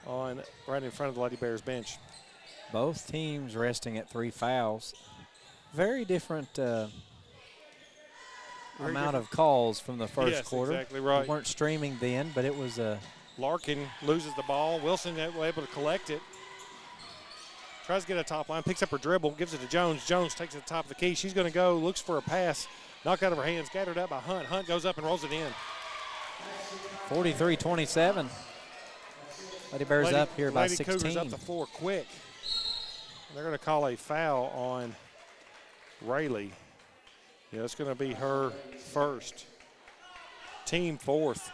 Speaker 4: right in front of the Lady Bears bench.
Speaker 3: Both teams resting at 3 fouls. Very different amount of calls from the first quarter.
Speaker 4: Exactly right.
Speaker 3: We weren't streaming then, but it was
Speaker 4: Larkin loses the ball. Wilson able to collect it. Tries to get a top line, picks up her dribble, gives it to Jones. Jones takes it to the top of the key. She's going to go, looks for a pass, knocked out of her hands, gathered up by Hunt. Hunt goes up and rolls it in.
Speaker 3: 43-27. Lady Bears up here by 16.
Speaker 4: Lady Cougars up the floor quick. They're going to call a foul on Rayleigh. Yeah, it's going to be her first. Team fourth.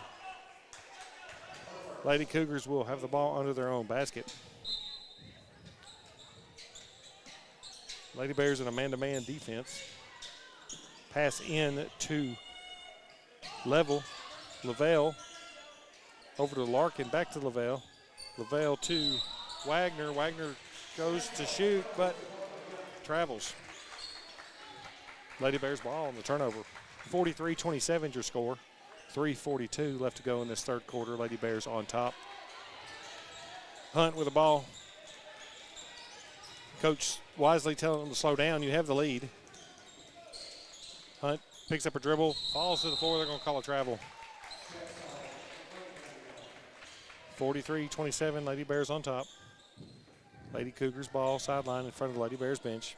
Speaker 4: Lady Cougars will have the ball under their own basket. Lady Bears in a man-to-man defense. Pass in to Lavelle. Over to Larkin, back to Lavelle. Lavelle to Wagner. Wagner goes to shoot, but travels. Lady Bears ball on the turnover. 43-27 your score. 3:42 left to go in this third quarter. Lady Bears on top. Hunt with the ball. Coach wisely telling them to slow down. You have the lead. Hunt picks up a dribble, falls to the floor. They're going to call a travel. 43-27, Lady Bears on top. Lady Cougars ball sideline in front of the Lady Bears bench.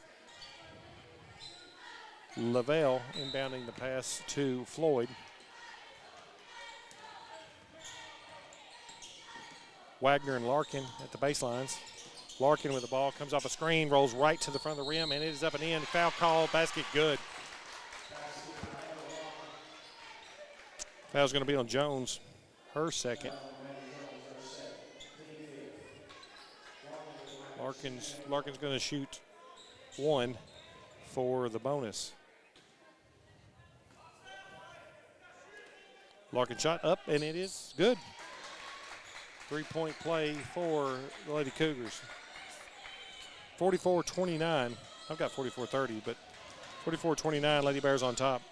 Speaker 4: Lavelle inbounding the pass to Floyd. Wagner and Larkin at the baselines. Larkin with the ball, comes off a screen, rolls right to the front of the rim, and it is up and in. Foul call, basket good. Foul's going to be on Jones, her second. Larkin's going to shoot one for the bonus. Larkin shot up, and it is good. 3-point play for the Lady Cougars. 44-29. I've got 44-30, but 44-29, Lady Bears on top.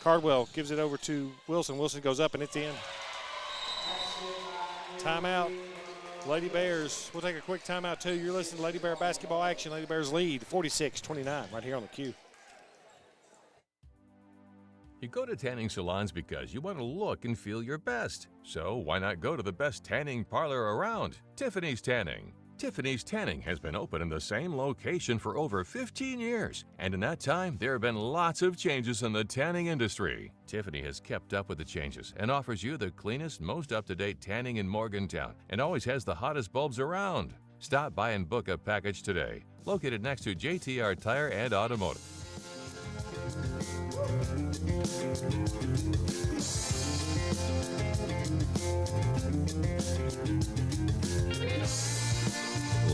Speaker 4: Cardwell gives it over to Wilson. Wilson goes up, and it's in. Timeout. Lady Bears. We'll take a quick timeout, too. You're listening to Lady Bear basketball action. Lady Bears lead 46-29 right here on the Q.
Speaker 1: You go to tanning salons because you want to look and feel your best. So why not go to the best tanning parlor around, Tiffany's Tanning. Tiffany's Tanning has been open in the same location for over 15 years, and in that time, there have been lots of changes in the tanning industry. Tiffany has kept up with the changes and offers you the cleanest, most up-to-date tanning in Morgantown, and always has the hottest bulbs around. Stop by and book a package today. Located next to JTR Tire and Automotive.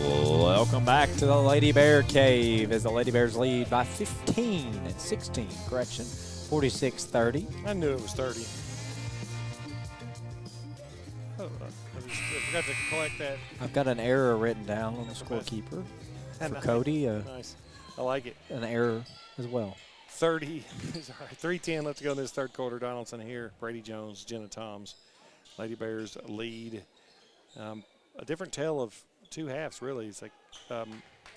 Speaker 3: Welcome back to the Lady Bear Cave as the Lady Bears lead by 15 and 16, correction, 46-30.
Speaker 4: I knew it was 30. Oh, I forgot to collect that.
Speaker 3: I've got an error written down on the scorekeeper for Cody.
Speaker 4: Nice. I like it.
Speaker 3: An error as well.
Speaker 4: 30. Sorry, 3:10 left to go in this third quarter. Donaldson here. Brady Jones, Jenna Toms. Lady Bears lead. A different tale of two halves, really. It's like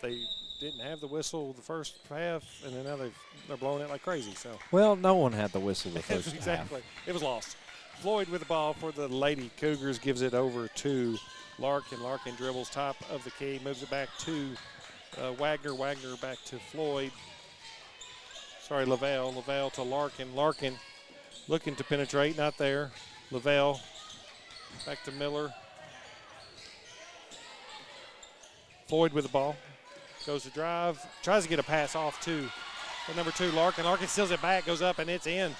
Speaker 4: they didn't have the whistle the first half, and then now they're blowing it like crazy. So
Speaker 3: well, no one had the whistle the first
Speaker 4: exactly.
Speaker 3: half.
Speaker 4: It was lost. Floyd with the ball for the Lady Cougars, gives it over to Larkin. Larkin dribbles top of the key, moves it back to Wagner. Wagner back to Floyd. Sorry, Lavelle. Lavelle to Larkin. Larkin looking to penetrate, not there. Lavelle back to Miller. Floyd with the ball. Goes to drive. Tries to get a pass off to the number 2, Larkin. Larkin steals it back, goes up, and it's in.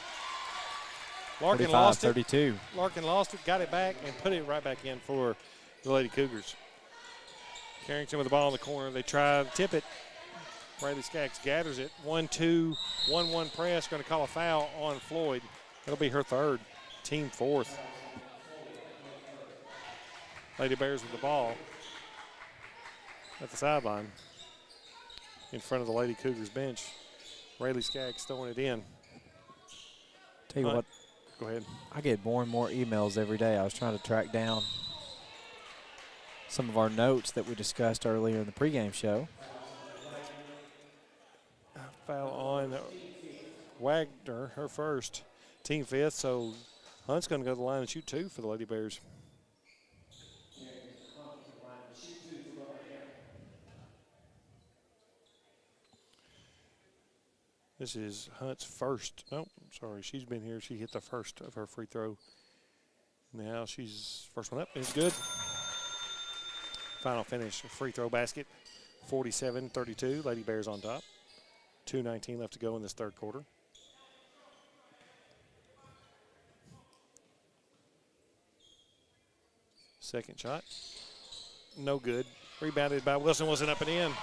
Speaker 4: Larkin lost it.
Speaker 3: 32.
Speaker 4: Larkin lost it, got it back, and put it right back in for the Lady Cougars. Carrington with the ball in the corner. They try to tip it. Riley Skaggs gathers it. 1-2, 1-1 press. Going to call a foul on Floyd. That'll be her third, team fourth. Lady Bears with the ball at the sideline in front of the Lady Cougars bench. Riley Skaggs throwing it in.
Speaker 3: Tell you what.
Speaker 4: Go ahead.
Speaker 3: I get more and more emails every day. I was trying to track down some of our notes that we discussed earlier in the pregame show.
Speaker 4: Foul on Wagner, her first, team fifth. So Hunt's going to go to the line and shoot 2 for the Lady Bears. This is Hunt's first. Oh, sorry, she's been here. She hit the first of her free throw. Now she's first one up. It's good. Final finish, free throw basket, 47-32. Lady Bears on top. 2:19 left to go in this third quarter. Second shot. No good. Rebounded by Wilson. Wilson up and in.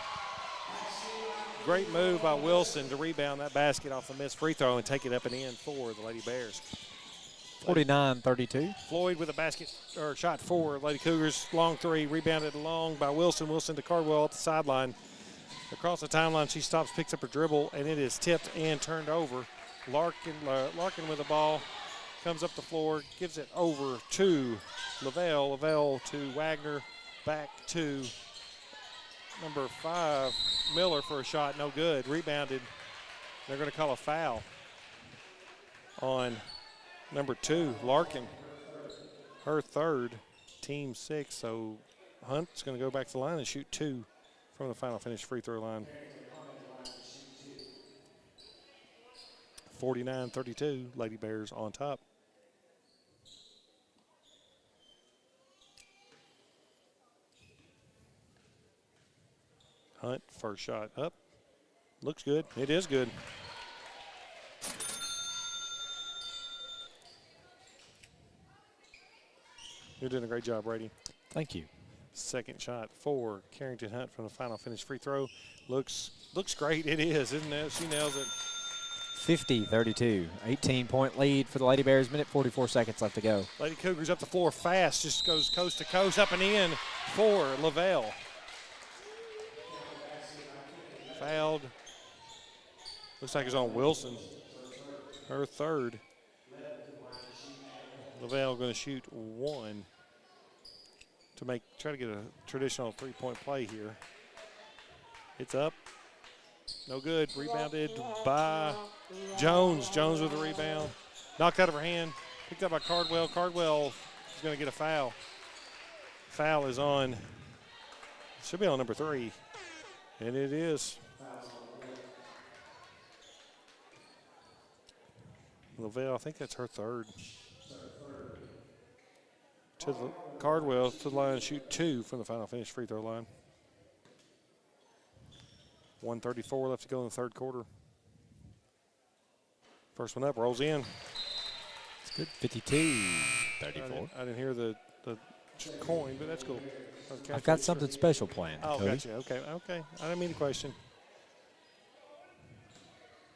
Speaker 4: Great move by Wilson to rebound that basket off the missed free throw and take it up and in for the Lady Bears.
Speaker 3: 49-32.
Speaker 4: Floyd with a basket or shot 4. Lady Cougars long 3, rebounded long by Wilson. Wilson to Cardwell at the sideline. Across the timeline, she stops, picks up her dribble, and it is tipped and turned over. Larkin with the ball, comes up the floor, gives it over to Lavelle. Lavelle to Wagner, back to number 5, Miller for a shot, no good. Rebounded. They're going to call a foul on number 2, Larkin. Her third, team 6. So Hunt's going to go back to the line and shoot 2 from the final finish free throw line. 49-32, Lady Bears on top. Hunt, first shot up. Looks good. It is good. You're doing a great job, Brady.
Speaker 3: Thank you.
Speaker 4: Second shot for Carrington Hunt from the final finish free throw. Looks great. It is, isn't it? She nails it.
Speaker 3: 50-32. 18-point lead for the Lady Bears. Minute 44 seconds left to go.
Speaker 4: Lady Cougars up the floor fast. Just goes coast to coast, up and in for Lavelle. Fouled. Looks like it's on Wilson. Her third. Lavelle going to shoot 1 to try to get a traditional three-point play here. It's up. No good. Rebounded by Jones. Jones with the rebound. Knocked out of her hand. Picked up by Cardwell. Cardwell is going to get a foul. Foul is on. Should be on number 3. And it is. Lavelle, I think that's her third. To the Cardwell to the line, shoot 2 from the final finish free throw line. 1:34 left to go in the third quarter. First one up, rolls in.
Speaker 3: It's good. 52-34.
Speaker 4: I didn't hear the coin, but that's cool.
Speaker 3: I've got something special planned.
Speaker 4: Oh,
Speaker 3: Cody.
Speaker 4: gotcha. Okay. I didn't mean to question.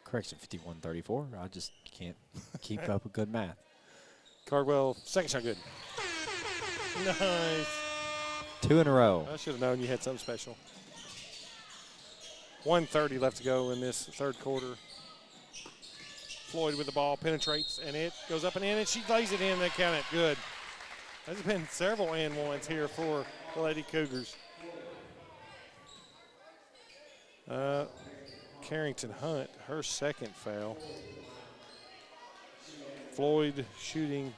Speaker 3: Correction, 51-34. I just can't keep up with good math.
Speaker 4: Cardwell, second shot good. Nice.
Speaker 3: 2 in a row.
Speaker 4: I should have known you had something special. 1:30 left to go in this third quarter. Floyd with the ball, penetrates, and it goes up and in, and she lays it in. They count it. Good. There's been several and ones here for the Lady Cougars. Carrington Hunt, her second foul. Floyd shooting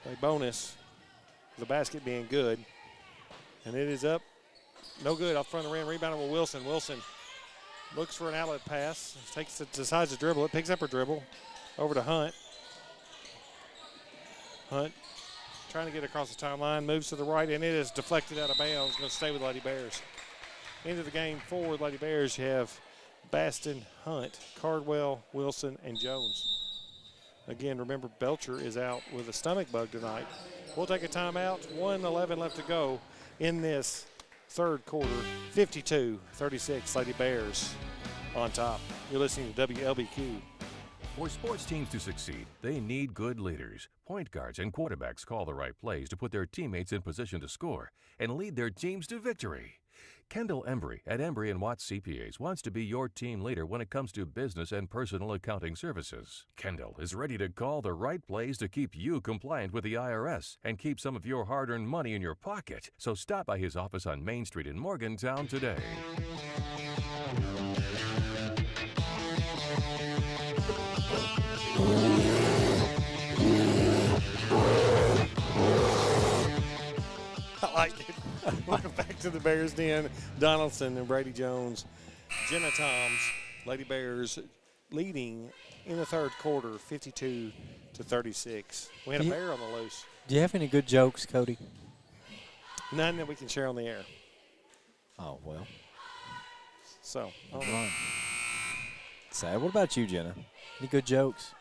Speaker 4: a bonus, the basket being good. And it is up. No good. Off front of the rim. Rebounded with Wilson. Wilson looks for an outlet pass. Decides to dribble it. Picks up her dribble. Over to Hunt. Hunt trying to get across the timeline. Moves to the right, and it is deflected out of bounds. Going to stay with Lady Bears. Into the game for Lady Bears, you have Baston, Hunt, Cardwell, Wilson, and Jones. Again, remember, Belcher is out with a stomach bug tonight. We'll take a timeout. 1:11 left to go in this third quarter. 52-36, Lady Bears on top. You're listening to WLBQ.
Speaker 1: For sports teams to succeed, they need good leaders. Point guards and quarterbacks call the right plays to put their teammates in position to score and lead their teams to victory. Kendall Embry at Embry & Watts CPAs wants to be your team leader when it comes to business and personal accounting services. Kendall is ready to call the right plays to keep you compliant with the IRS and keep some of your hard-earned money in your pocket. So stop by his office on Main Street in Morgantown today.
Speaker 4: I like it. Welcome back to the Bears Den. Donaldson and Brady Jones. Jenna Toms, Lady Bears leading in the third quarter, 52-36. We had a bear on the loose.
Speaker 3: Do you have any good jokes, Cody?
Speaker 4: None that we can share on the air.
Speaker 3: Oh, well.
Speaker 4: So,
Speaker 3: Sad. What about you, Jenna? Any good jokes?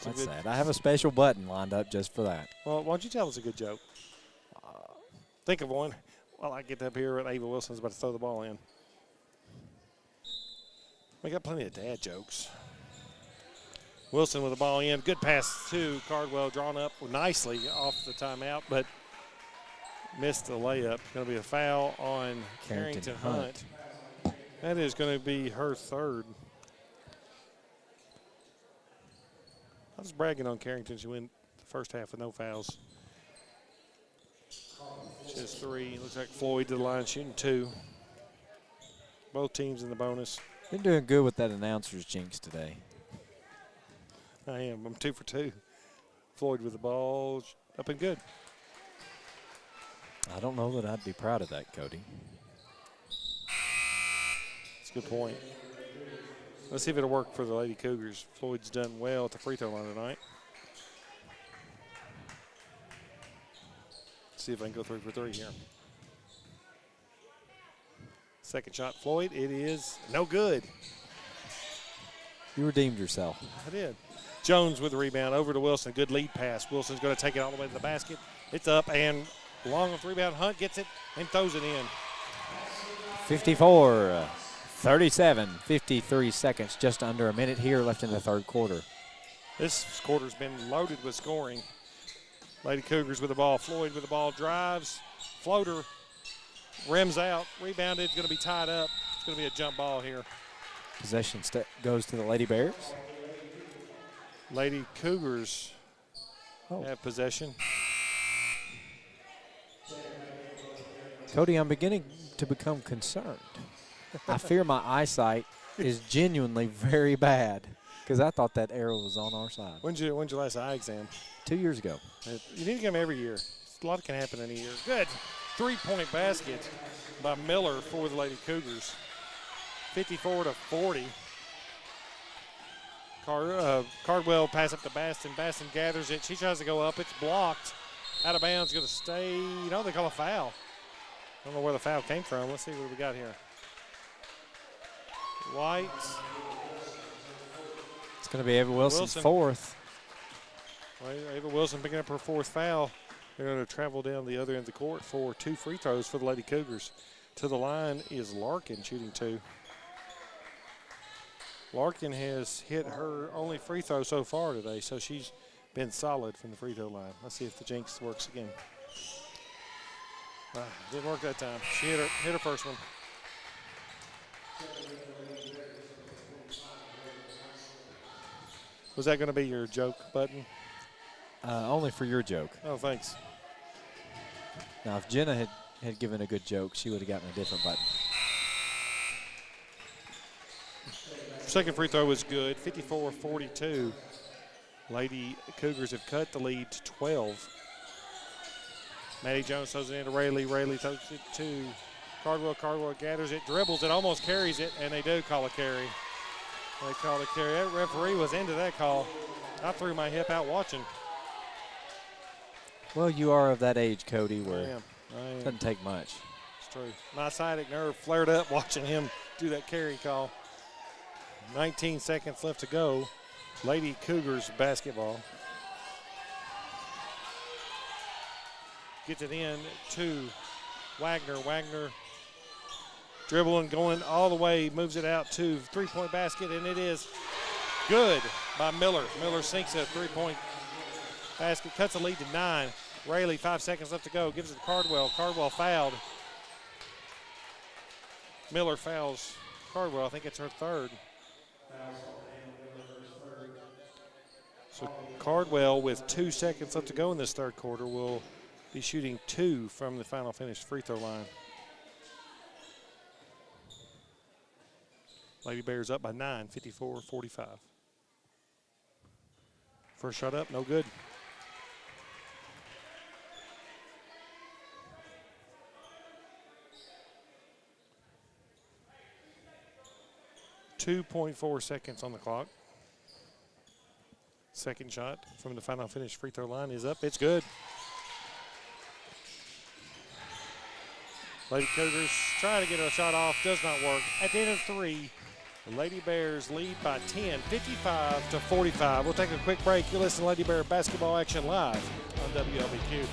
Speaker 3: That's sad. I have a special button lined up just for that.
Speaker 4: Well, why don't you tell us a good joke? Think of one while I get up here and Ava Wilson's about to throw the ball in. We got plenty of dad jokes. Wilson with the ball in. Good pass to Cardwell, drawn up nicely off the timeout, but missed the layup. Going to be a foul on Carrington Hunt. That is going to be her third. I was bragging on Carrington. She went the first half with no fouls. She has 3. Looks like Floyd to the line shooting 2. Both teams in the bonus.
Speaker 3: Been doing good with that announcer's jinx today.
Speaker 4: I am. I'm 2 for 2. Floyd with the ball up and good.
Speaker 3: I don't know that I'd be proud of that, Cody.
Speaker 4: That's a good point. Let's see if it'll work for the Lady Cougars. Floyd's done well at the free throw line tonight. See if I can go 3 for 3 here. Second shot, Floyd. It is no good.
Speaker 3: You redeemed yourself.
Speaker 4: I did. Jones with the rebound over to Wilson. Good lead pass. Wilson's going to take it all the way to the basket. It's up and long with the rebound. Hunt gets it and throws it in.
Speaker 3: 54, 37, 53 seconds, just under a minute here left in the third quarter.
Speaker 4: This quarter's been loaded with scoring. Lady Cougars with the ball. Floyd with the ball, drives, floater, rims out, rebounded, going to be tied up. It's going to be a jump ball here.
Speaker 3: Possession goes to the Lady Bears.
Speaker 4: Lady Cougars have possession.
Speaker 3: Cody, I'm beginning to become concerned. I fear my eyesight is genuinely very bad because I thought that arrow was on our side.
Speaker 4: When's your last eye exam?
Speaker 3: 2 years ago.
Speaker 4: You need to come every year. A lot can happen in a year. Good. 3-point basket by Miller for the Lady Cougars. 54-40. Cardwell pass up to Baston. Baston gathers it. She tries to go up. It's blocked. Out of bounds. Going to stay. You know, they call a foul. I don't know where the foul came from. Let's see what we got here. White.
Speaker 3: It's going to be Ava Wilson's fourth.
Speaker 4: Ava Wilson picking up her 4th foul. They're going to travel down the other end of the court for 2 free throws for the Lady Cougars. To the line is Larkin shooting 2. Larkin has hit her only free throw so far today, so she's been solid from the free throw line. Let's see if the jinx works again. Didn't work that time. She hit her first one. Was that going to be your joke button?
Speaker 3: Only for your joke.
Speaker 4: Oh, thanks.
Speaker 3: Now, if Jenna had given a good joke, she would have gotten a different button.
Speaker 4: Second free throw was good, 54-42. Lady Cougars have cut the lead to 12. Maddie Jones throws it into Rayleigh. Rayleigh throws it to Cardwell. Cardwell gathers it, dribbles it, almost carries it, and they do call a carry. They call a carry. That referee was into that call. I threw my hip out watching.
Speaker 3: Well, you are of that age, Cody, where
Speaker 4: I am.
Speaker 3: it doesn't take much.
Speaker 4: It's true. My sciatic nerve flared up watching him do that carry call. 19 seconds left to go. Lady Cougars basketball. Gets it in to Wagner. Wagner dribbling, going all the way, moves it out to 3-point basket, and it is good by Miller. Miller sinks a 3-point basket, cuts the lead to 9. Rayleigh, 5 seconds left to go, gives it to Cardwell. Cardwell fouled. Miller fouls Cardwell. I think it's her 3rd. So Cardwell, with 2 seconds left to go in this 3rd quarter, will be shooting 2 from the final finished free throw line. Lady Bears up by 9, 54-45. First shot up, no good. .4 seconds on the clock. Second shot from the final finish free throw line is up. It's good. Lady Cougars trying to get a shot off. Does not work. At the end of 3, the Lady Bears lead by 10, 55-45. We'll take a quick break. You listen to Lady Bear basketball action live on WLBQ.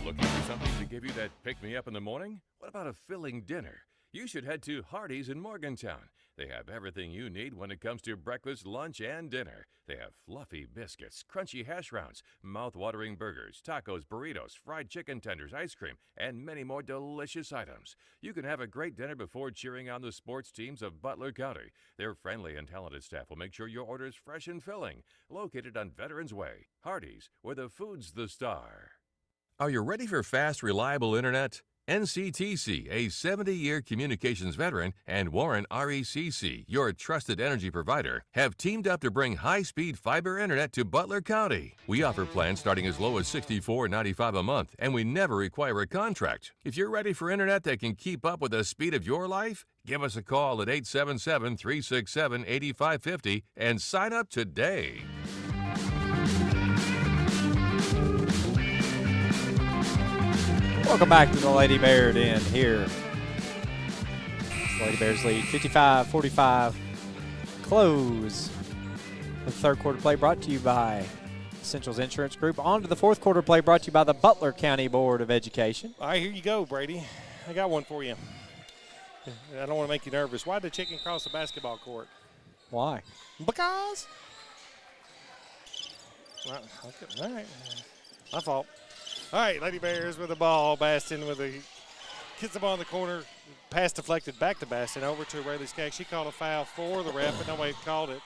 Speaker 1: Looking for something to give you that pick-me-up in the morning? What about a filling dinner? You should head to Hardee's in Morgantown. They have everything you need when it comes to breakfast, lunch, and dinner. They have fluffy biscuits, crunchy hash browns, mouth-watering burgers, tacos, burritos, fried chicken tenders, ice cream, and many more delicious items. You can have a great dinner before cheering on the sports teams of Butler County. Their friendly and talented staff will make sure your order is fresh and filling. Located on Veterans Way, Hardee's, where the food's the star. Are you ready for fast, reliable internet? NCTC, a 70-year communications veteran, and Warren RECC, your trusted energy provider, have teamed up to bring high-speed fiber internet to Butler County. We offer plans starting as low as $64.95 a month, and we never require a contract. If you're ready for internet that can keep up with the speed of your life, give us a call at 877-367-8550 and sign up today.
Speaker 3: Welcome back to the Lady Bear Den here. Lady Bears lead 55-45. Close the third quarter play brought to you by Essentials Insurance Group. On to the fourth quarter play brought to you by the Butler County Board of Education.
Speaker 4: All right, here you go, Brady. I got one for you. I don't want to make you nervous. Why did the chicken cross the basketball court?
Speaker 3: Why?
Speaker 4: Because. Well, okay, all right. My fault. All right, Lady Bears with the ball. Baston with the gets the ball in the corner. Pass deflected back to Baston over to Rayleigh Skaggs. She called a foul for the ref, but nobody called it.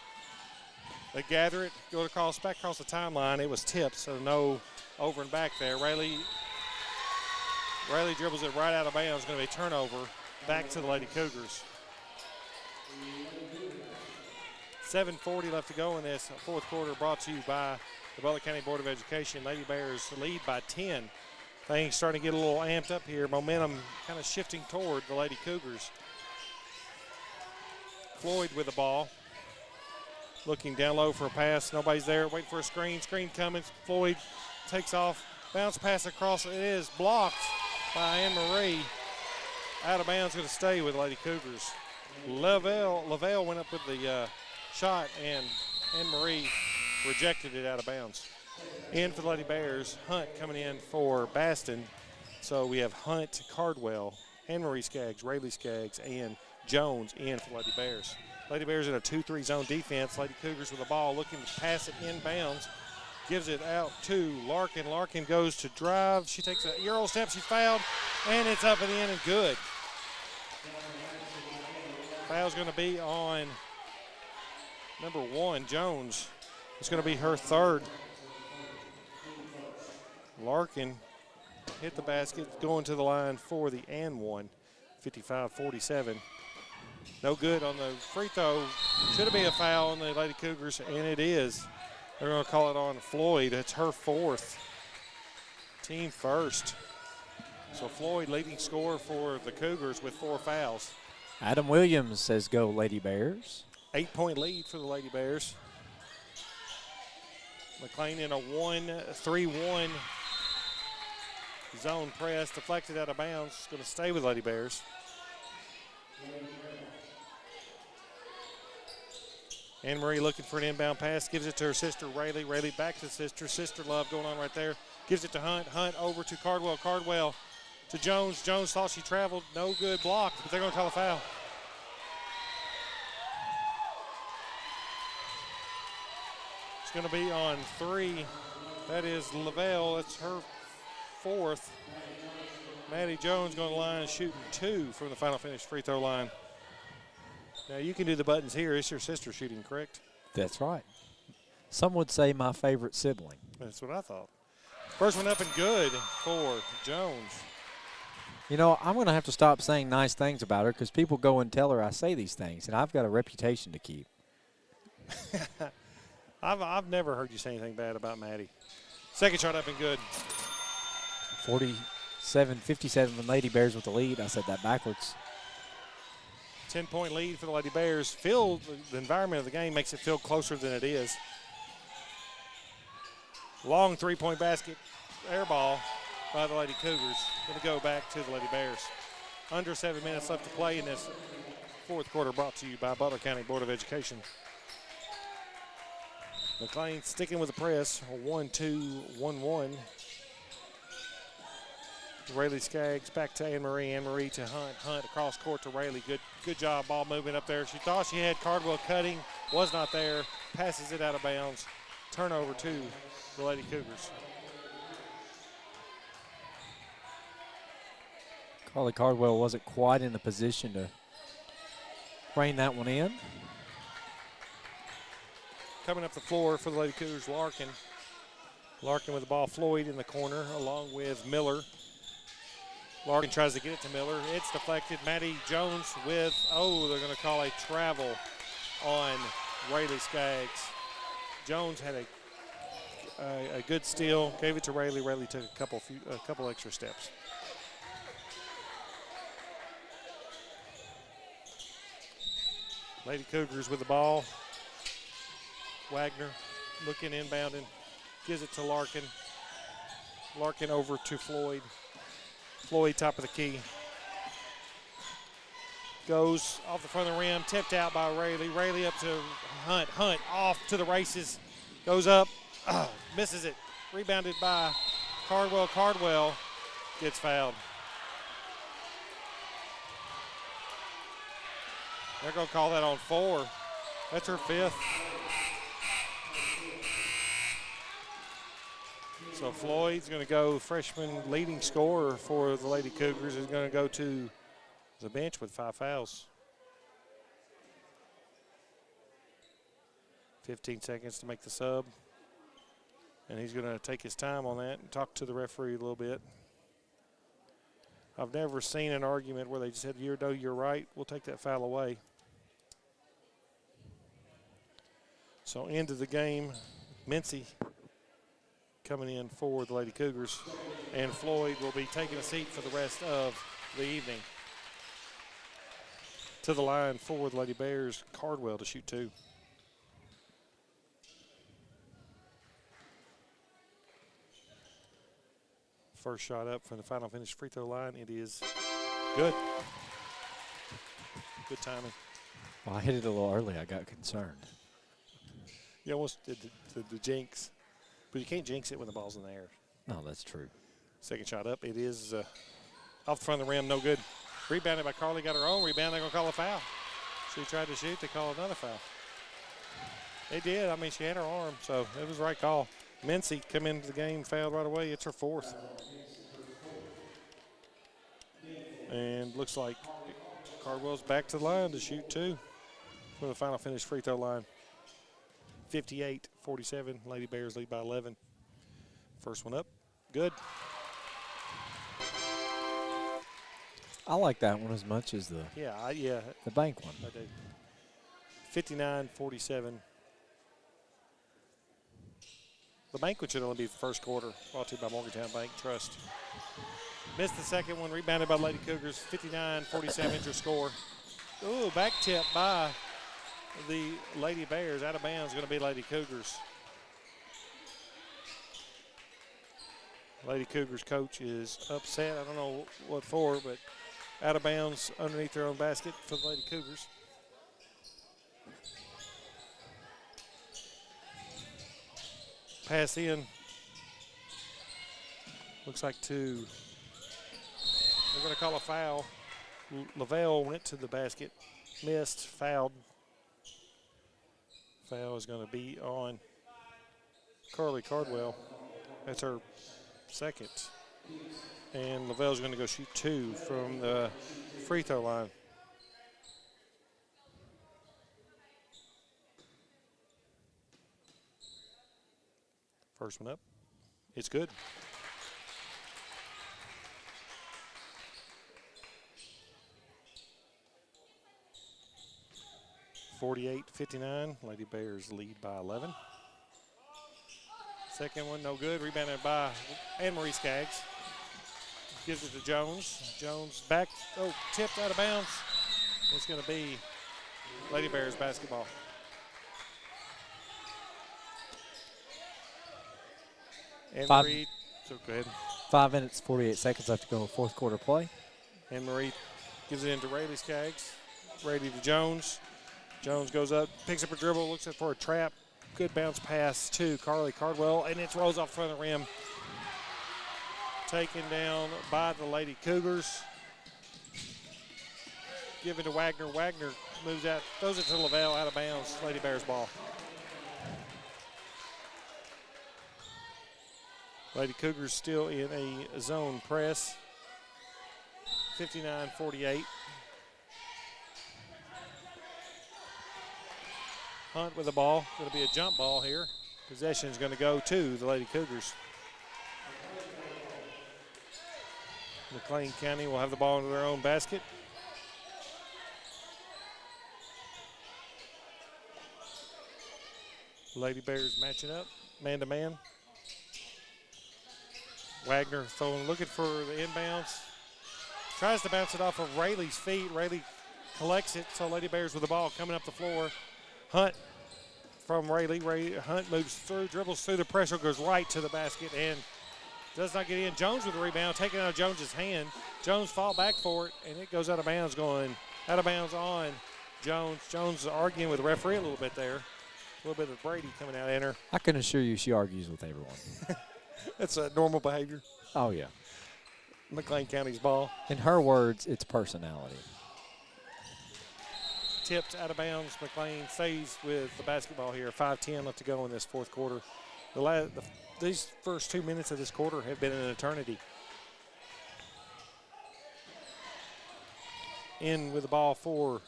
Speaker 4: They gather it, go back across the timeline. It was tipped, so no over and back there. Rayleigh dribbles it right out of bounds. It's going to be a turnover back to the Lady Cougars. 7:40 left to go in this fourth quarter, brought to you by the Butler County Board of Education. Lady Bears lead by 10. Things starting to get a little amped up here. Momentum kind of shifting toward the Lady Cougars. Floyd with the ball. Looking down low for a pass. Nobody's there. Waiting for a screen. Screen coming. Floyd takes off. Bounce pass across. It is blocked by Anne-Marie. Out of bounds, going to stay with Lady Cougars. Lavelle went up with the shot, and Anne-Marie rejected it out of bounds. In for the Lady Bears, Hunt coming in for Baston. So we have Hunt, Cardwell, Anne-Marie Skaggs, Rayleigh Skaggs, and Jones in for the Lady Bears. Lady Bears in a 2-3 zone defense. Lady Cougars with the ball looking to pass it inbounds. Gives it out to Larkin. Larkin goes to drive. She takes a Euro step. She's fouled, and it's up and in and good. Foul's going to be on number 1, Jones. It's going to be her third. Larkin hit the basket, going to the line for the and one, 55-47. No good on the free throw. Should have been a foul on the Lady Cougars, and it is. They're going to call it on Floyd. It's her fourth. Team first. So Floyd leading scorer for the Cougars with 4 fouls.
Speaker 3: Adam Williams says go Lady Bears.
Speaker 4: 8-point lead for the Lady Bears. Mclean in a 1-3-1 zone press, deflected out of bounds. It's going to stay with Lady Bears. Anne-Marie looking for an inbound pass, gives it to her sister Rayleigh. Rayleigh back to sister. Sister love going on right there. Gives it to Hunt. Hunt over to Cardwell. Cardwell to Jones. Jones thought she traveled. No good, blocked, but they're going to call a foul. It's going to be on 3. That is Lavelle. It's her 4th. Maddie Jones going to line shooting 2 from the final finish free throw line. Now you can do the buttons here. It's your sister shooting, correct?
Speaker 3: That's right. Some would say my favorite sibling.
Speaker 4: That's what I thought. First one up and good for Jones.
Speaker 3: You know, I'm going to have to stop saying nice things about her because people go and tell her I say these things, and I've got a reputation to keep.
Speaker 4: I've never heard you say anything bad about Maddie. Second shot up and good.
Speaker 3: 47-57 when Lady Bears with the lead. I said that backwards.
Speaker 4: 10-point lead for the Lady Bears. The environment of the game makes it feel closer than it is. Long 3-point basket, air ball by the Lady Cougars. Going to go back to the Lady Bears. Under 7 minutes left to play in this fourth quarter, brought to you by Butler County Board of Education. Mclean sticking with the press, 1-2-1-1. Rayleigh Skaggs back to Anne Marie. Anne Marie to Hunt. Hunt across court to Rayleigh. Good job, ball moving up there. She thought she had Cardwell cutting, was not there. Passes it out of bounds. Turnover to the Lady Cougars.
Speaker 3: Carly Cardwell wasn't quite in the position to rein that one in.
Speaker 4: Coming up the floor for the Lady Cougars, Larkin. Larkin with the ball. Floyd in the corner along with Miller. Larkin tries to get it to Miller. It's deflected. Maddie Jones with, they're going to call a travel on Rayleigh Skaggs. Jones had a good steal, gave it to Rayleigh. Rayleigh took a couple extra steps. Lady Cougars with the ball. Wagner looking, inbounding, gives it to Larkin. Larkin over to Floyd. Floyd top of the key. Goes off the front of the rim, tipped out by Rayleigh. Rayleigh up to Hunt. Hunt off to the races. Goes up, misses it. Rebounded by Cardwell. Cardwell gets fouled. They're going to call that on 4. That's her 5th. So Floyd's going to go, freshman leading scorer for the Lady Cougars, is going to go to the bench with 5 fouls. 15 seconds to make the sub. And he's going to take his time on that and talk to the referee a little bit. I've never seen an argument where they just said, you're right, we'll take that foul away. So end of the game, Mincy coming in for the Lady Cougars, and Floyd will be taking a seat for the rest of the evening. To the line for the Lady Bears, Cardwell to shoot 2. First shot up from the final finish free throw line. It is good. Good timing.
Speaker 3: Well, I hit it a little early. I got concerned.
Speaker 4: You almost did the jinx, but you can't jinx it when the ball's in the air.
Speaker 3: No, that's true.
Speaker 4: Second shot up. It is off the front of the rim. No good. Rebounded by Carly. Got her own rebound. They're going to call a foul. She tried to shoot. They call another foul. They did. I mean, she had her arm, so it was the right call. Mincy come into the game, fouled right away. It's her 4th. And looks like Cardwell's back to the line to shoot 2 for the final finish free throw line. 58-47. Lady Bears lead by 11. First one up. Good.
Speaker 3: I like that one as much as the bank one.
Speaker 4: I do. 59-47. The banquet should only be the first quarter. Brought to you by Morgantown Bank Trust. Missed the second one. Rebounded by Lady Cougars. 59-47 is your score. Ooh, back tip by the Lady Bears. Out of bounds going to be Lady Cougars. Lady Cougars coach is upset. I don't know what for, but out of bounds underneath their own basket for the Lady Cougars. Pass in. Looks like 2. They're going to call a foul. Lavelle went to the basket, missed, fouled. Foul is going to be on Carly Cardwell. That's her 2nd. And Lavelle's going to go shoot 2 from the free throw line. First one up. It's good. (48-59). Lady Bears lead by 11. Second one, no good. Rebounded by Anne Marie Skaggs. Gives it to Jones. Jones back. Oh, tipped out of bounds. It's going to be Lady Bears basketball. Anne Marie, so go ahead.
Speaker 3: 5 minutes, 48 seconds left to go. Fourth quarter play.
Speaker 4: Anne Marie gives it into Rayleigh Skaggs. Rayleigh to Jones. Jones goes up, picks up a dribble, looks for a trap. Good bounce pass to Carly Cardwell, and it rolls off front of the rim. taken down by the Lady Cougars. Give it to Wagner. Wagner moves out, throws it to Lavelle, out of bounds. Lady Bears ball. Lady Cougars still in a zone press. 59-48. Hunt with the ball. Going to be a jump ball here. Possession is going to go to the Lady Cougars. Mclean County will have the ball into their own basket. Lady Bears matching up, man-to-man. Wagner throwing, looking for the inbounds. Tries to bounce it off of Rayleigh's feet. Rayleigh collects it, so Lady Bears with the ball coming up the floor. Hunt from Rayleigh. Hunt moves through, dribbles through the pressure, goes right to the basket, and does not get in. Jones with the rebound, taken out of Jones's hand. Jones fall back for it, and it goes out of bounds, going out of bounds on Jones. Jones arguing with the referee a little bit there. A little bit of Brady coming out in her.
Speaker 3: I can assure you she argues with everyone.
Speaker 4: That's a normal behavior.
Speaker 3: Oh, yeah.
Speaker 4: McLean County's ball.
Speaker 3: In her words, it's personality.
Speaker 4: Tipped out of bounds. McLean stays with the basketball here. 5:10 left to go in this fourth quarter. These first 2 minutes of this quarter have been an eternity. In with the ball for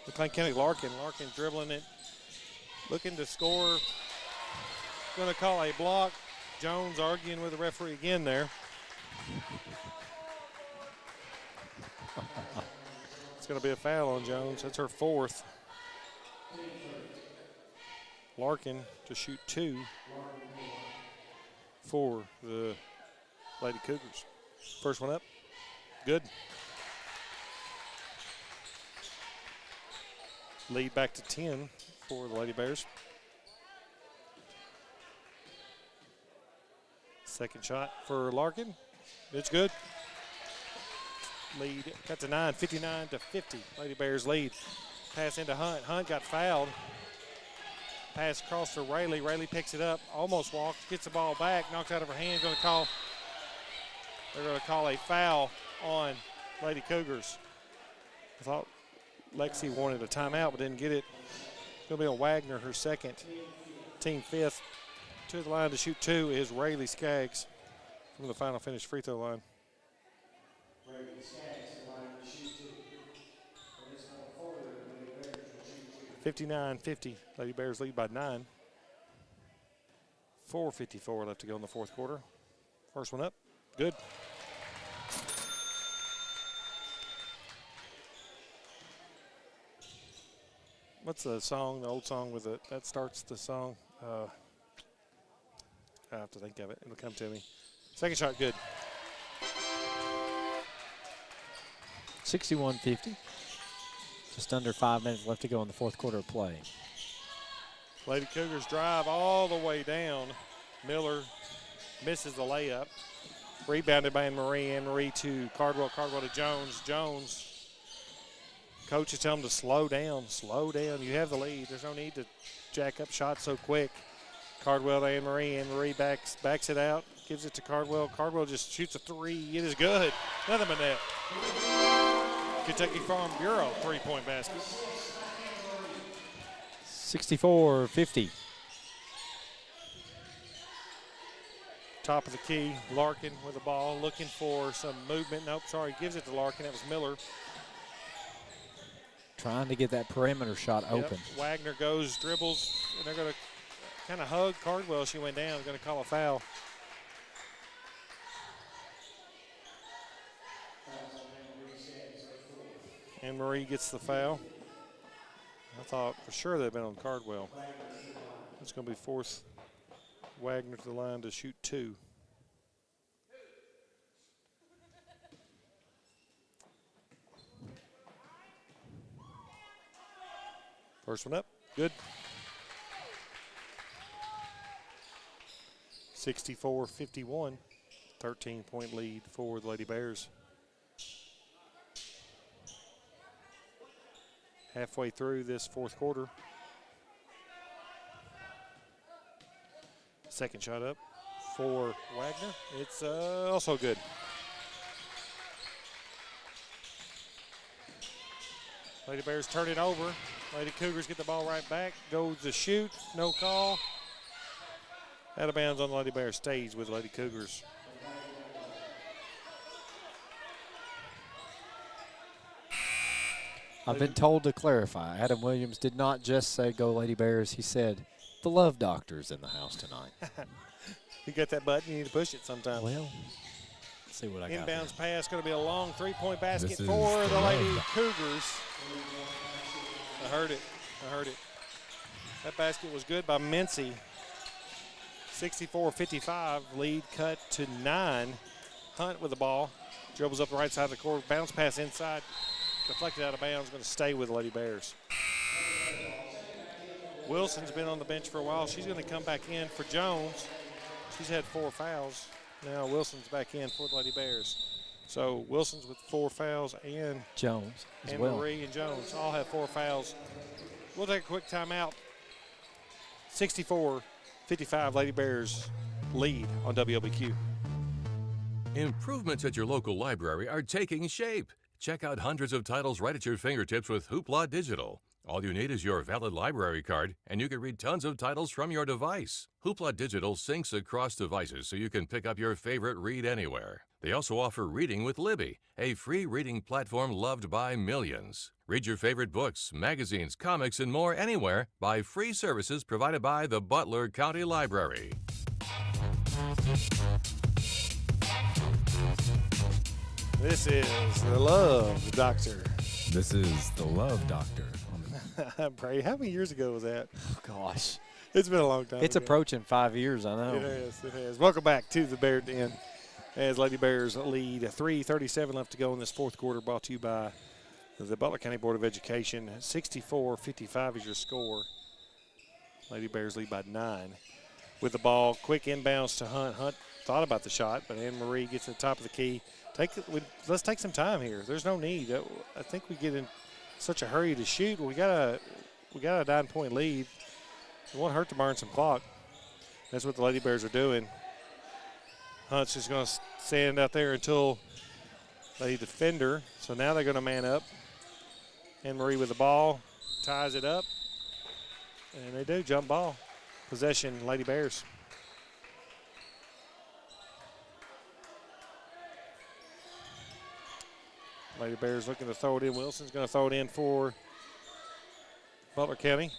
Speaker 4: McLean County. Larkin. Larkin dribbling it. Looking to score. Going to call a block. Jones arguing with the referee again there. It's going to be a foul on Jones. That's her fourth. Larkin to shoot 2 for the Lady Cougars. First one up. Good. Lead back to 10 for the Lady Bears. Second shot for Larkin. It's good. Lead cut to 9, 59-50. Lady Bears lead. Pass into Hunt. Hunt got fouled. Pass across to Rayleigh. Rayleigh picks it up, almost walks, gets the ball back, knocks out of her hand. They're going to call a foul on Lady Cougars. I thought Lexi wanted a timeout but didn't get it. It's going to be on Wagner, her second, team fifth. To the line to shoot 2 is Rayleigh Skaggs from the final finish free throw line. 59-50. Lady Bears lead by 9. 4:54 left to go in the fourth quarter. First one up. Good. What's the song, the old song with it that starts the song? I have to think of it. It'll come to me. Second shot, good.
Speaker 3: 61-50. Just under 5 minutes left to go in the fourth quarter of play.
Speaker 4: Lady Cougars drive all the way down. Miller misses the layup. Rebounded by Anne-Marie. Anne-Marie to Cardwell. Cardwell to Jones. Jones. Coaches tell them to slow down. Slow down. You have the lead. There's no need to jack up shots so quick. Cardwell to Anne-Marie. Anne-Marie backs it out. Gives it to Cardwell. Cardwell just shoots a 3. It is good. Nothing but net. Kentucky Farm Bureau three-point basket.
Speaker 3: 64-50.
Speaker 4: Top of the key, Larkin with the ball, looking for some movement. Nope, sorry, gives it to Larkin. That was Miller.
Speaker 3: Trying to get that perimeter shot open.
Speaker 4: Wagner goes, dribbles, and they're going to kind of hug Cardwell. She went down, going to call a foul. Anne-Marie gets the foul. I thought for sure they'd been on Cardwell. It's going to be fourth. Wagner to the line to shoot 2. First one up, good. 64-51, 13-point lead for the Lady Bears. Halfway through this fourth quarter. Second shot up for Wagner. It's also good. Lady Bears turn it over. Lady Cougars get the ball right back. Goes to shoot. No call. Out of bounds on the Lady Bears. Stays with Lady Cougars.
Speaker 3: I've been told to clarify. Adam Williams did not just say go Lady Bears. He said the love doctor's in the house tonight.
Speaker 4: You got that button, you need to push it sometime.
Speaker 3: Well, let's see what I got.
Speaker 4: Inbounds pass, going to be a long three-point basket
Speaker 6: This is
Speaker 4: for the
Speaker 6: the
Speaker 4: Lady
Speaker 6: love.
Speaker 4: Cougars. I heard it. That basket was good by Mincy. 64-55, lead cut to 9. Hunt with the ball. Dribbles up the right side of the court, bounce pass inside. Deflected out of bounds, going to stay with the Lady Bears. Wilson's been on the bench for a while. She's going to come back in for Jones. She's had 4 fouls. Now Wilson's back in for the Lady Bears. So Wilson's with 4 fouls and
Speaker 3: Jones as
Speaker 4: and
Speaker 3: well.
Speaker 4: Marie and Jones all have 4 fouls. We'll take a quick timeout. 64-55, Lady Bears lead on WLBQ.
Speaker 1: Improvements at your local library are taking shape. Check out hundreds of titles right at your fingertips with Hoopla Digital. All you need is your valid library card, and you can read tons of titles from your device. Hoopla Digital syncs across devices so you can pick up your favorite read anywhere. They also offer Reading with Libby, a free reading platform loved by millions. Read your favorite books, magazines, comics, and more anywhere by free services provided by the Butler County Library.
Speaker 4: This is the Love Doctor.
Speaker 6: This is the Love Doctor.
Speaker 4: Bray, how many years ago was that?
Speaker 3: Oh, gosh.
Speaker 4: It's been a long time
Speaker 3: It's
Speaker 4: ago.
Speaker 3: approaching 5 years, I know.
Speaker 4: It has. Welcome back to the Bear Den as Lady Bears lead. 3:37 left to go in this fourth quarter, brought to you by the Butler County Board of Education. 64-55 is your score. Lady Bears lead by 9. With the ball, quick inbounds to Hunt. Hunt thought about the shot, but Anne-Marie gets to the top of the key. Let's take some time here. There's no need. I think we get in such a hurry to shoot. We got a 9-point lead. It won't hurt to burn some clock. That's what the Lady Bears are doing. Hunt's just going to stand out there until they defend her. So now they're going to man up. Anne-Marie with the ball, ties it up. And they do, jump ball. Possession, Lady Bears. Lady Bears looking to throw it in. Wilson's going to throw it in for Butler County.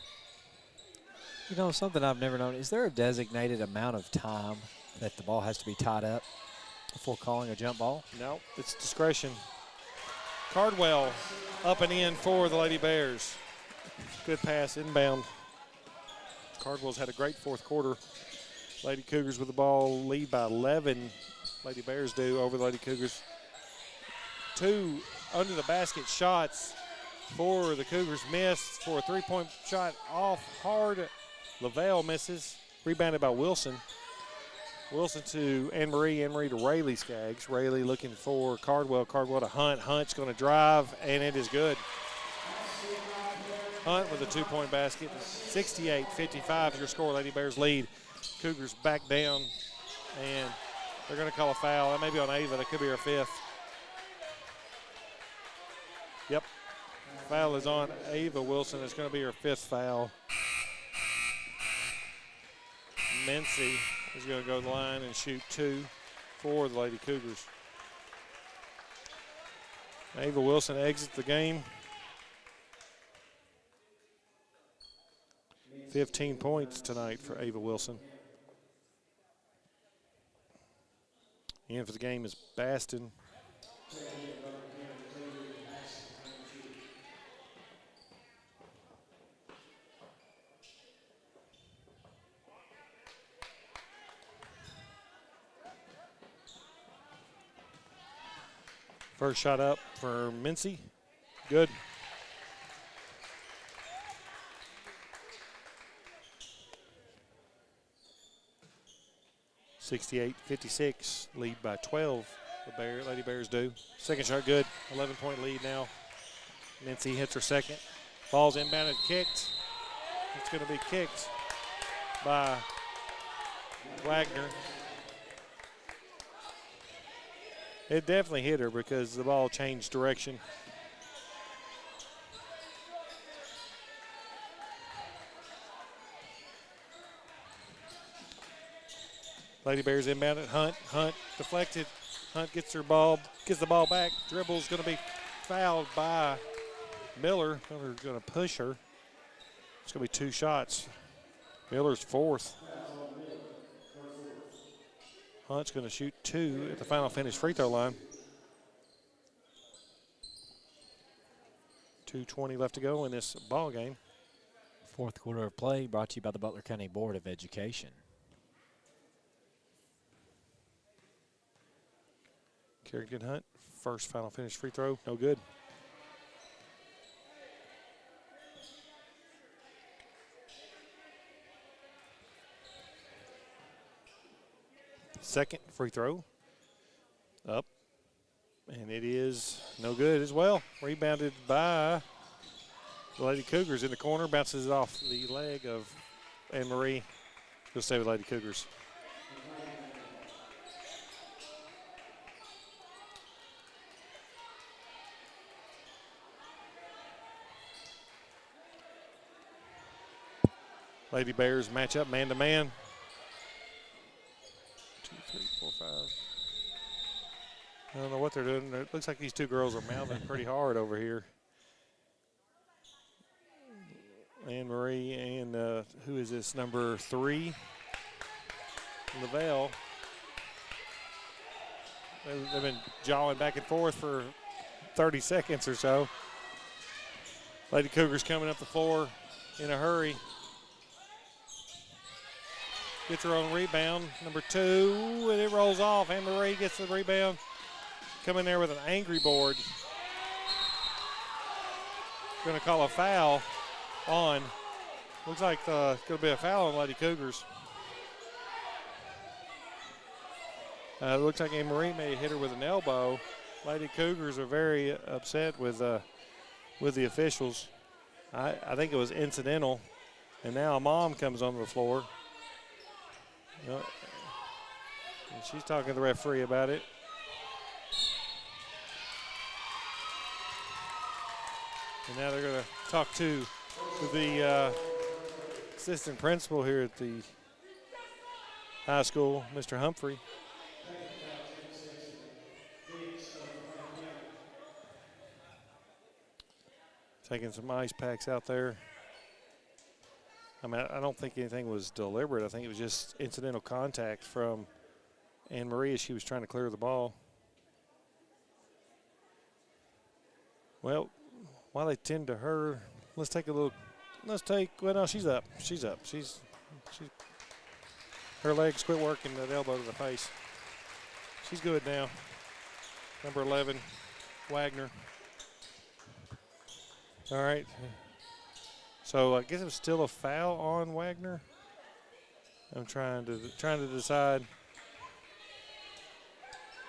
Speaker 3: You know, something I've never known, is there a designated amount of time that the ball has to be tied up before calling a jump ball?
Speaker 4: No, it's discretion. Cardwell up and in for the Lady Bears. Good pass, inbound. Cardwell's had a great fourth quarter. Lady Cougars with the ball, lead by 11. Lady Bears do over the Lady Cougars. 2 under the basket shots for the Cougars missed for a 3-point shot off hard. Lavelle misses. Rebounded by Wilson. Wilson to Anne-Marie. Anne-Marie to Rayleigh Skaggs. Rayleigh looking for Cardwell. Cardwell to Hunt. Hunt's going to drive, and it is good. Hunt with a 2-point basket. 68-55 is your score. Lady Bears lead. Cougars back down, and they're going to call a foul. That may be on Ava. That could be her 5th. Yep. Foul is on Ava Wilson. It's going to be her 5th foul. Mincy is going to go to the line and shoot 2 for the Lady Cougars. Ava Wilson exits the game. 15 points tonight for Ava Wilson. In for the game is Baston. First shot up for Mincy. Good. (68-56), lead by 12. The Lady Bears do. Second shot good. 11-point lead now. Mincy hits her second. Ball's inbounded, kicked. It's going to be kicked by Wagner. It definitely hit her because the ball changed direction. Lady Bears inbound at Hunt. Hunt deflected. Hunt gets the ball back. Dribble's going to be fouled by Miller. Miller's going to push her. It's going to be 2 shots. Miller's 4th. Hunt's going to shoot 2 at the final finish free throw line. 2:20 left to go in this ball game.
Speaker 3: Fourth quarter of play brought to you by the Butler County Board of Education.
Speaker 4: Carrington Hunt, first final finish free throw, no good. Second free throw, up, and it is no good as well. Rebounded by the Lady Cougars in the corner, bounces it off the leg of Anne Marie. She'll stay with Lady Cougars. Lady Bears match up man to man. 2, 3, 4, 5. I don't know what they're doing. It looks like these 2 girls are mouthing pretty hard over here. Anne Marie and who is this, number 3? Lavelle. They've been jawing back and forth for 30 seconds or so. Lady Cougars coming up the floor in a hurry. Gets her own rebound, number 2, and it rolls off. Anne Marie gets the rebound. Come in there with an angry board. Going to call a foul on. Looks like going to be a foul on Lady Cougars. Looks like Anne Marie may hit her with an elbow. Lady Cougars are very upset with the officials. I think it was incidental, and now a mom comes onto the floor. And she's talking to the referee about it. And now they're going to talk to the assistant principal here at the high school, Mr. Humphrey. Taking some ice packs out there. I mean, I don't think anything was deliberate. I think it was just incidental contact from Anne Marie as she was trying to clear the ball. Well, while they tend to her, let's take, well, no, she's up. She's up. Her legs quit working, that elbow to the face. She's good now. Number 11, Wagner. All right. So I guess it was still a foul on Wagner. I'm trying to decide.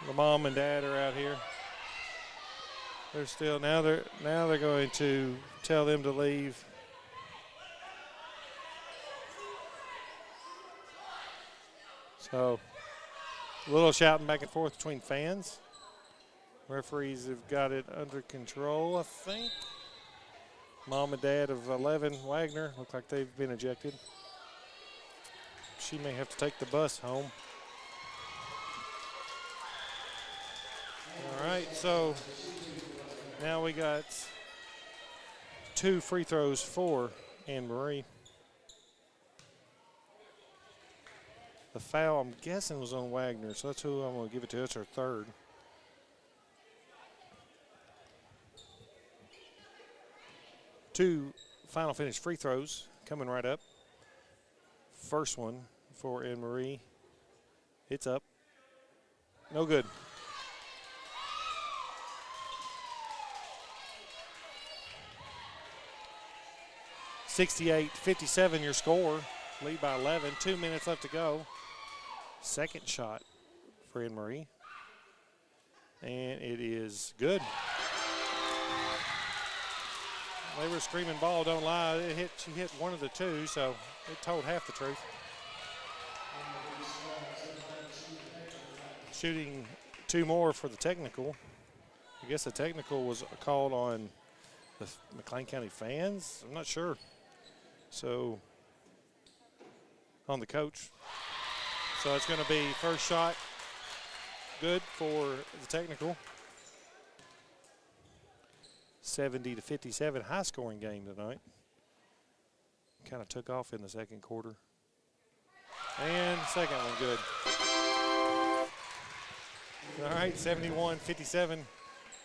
Speaker 4: The mom and dad are out here. They're still now they're going to tell them to leave. So a little shouting back and forth between fans. Referees have got it under control, I think. Mom and dad of 11, Wagner, look like they've been ejected. She may have to take the bus home. All right, so now we got 2 free throws for Anne Marie. The foul, I'm guessing, was on Wagner, so that's who I'm going to give it to. It's her 3rd. Two final finish free throws coming right up. First one for Anne Marie. It's up. No good. (68-57) your score. Lead by 11. 2 minutes left to go. Second shot for Anne Marie. And it is good. They were screaming ball, don't lie. She hit one of the 2, so it told half the truth. Shooting 2 more for the technical. I guess the technical was called on the McLean County fans. I'm not sure. So on the coach. So it's going to be first shot good for the technical. 70-57, high scoring game tonight. Kind of took off in the second quarter. And second one good. All right, 71-57.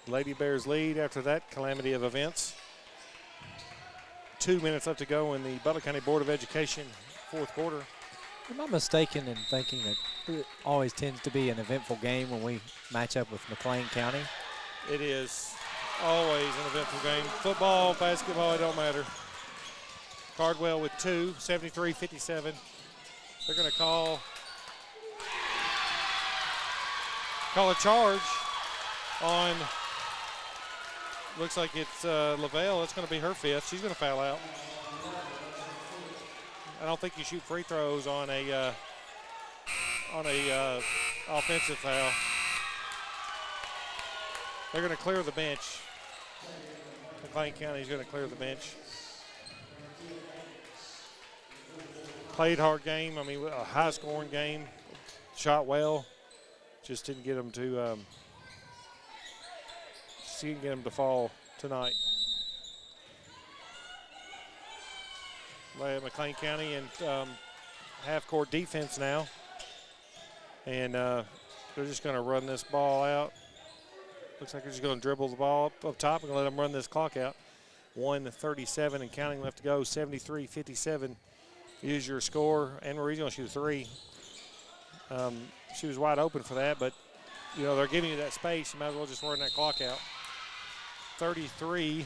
Speaker 4: Lady Bears lead after that calamity of events. 2 minutes left to go in the Butler County Board of Education fourth quarter.
Speaker 3: Am I mistaken in thinking that it always tends to be an eventful game when we match up with McLean County?
Speaker 4: It is always an eventful game. Football, basketball, it don't matter. Cardwell with 2, 73-57. They're going to call a charge on, looks like it's Lavelle. It's going to be her 5th. She's going to foul out. I don't think you shoot free throws on a offensive foul. They're going to clear the bench. McLean County is going to clear the bench. Played hard game. I mean, a high-scoring game. Shot well. Just didn't get them to fall tonight. McLean County in half-court defense now. And they're just going to run this ball out. Looks like they're just going to dribble the ball up top and let them run this clock out. 1:37 and counting left to go. 73-57 is your score. Anne Marie's going to shoot a 3. She was wide open for that, but they're giving you that space. You might as well just run that clock out. 33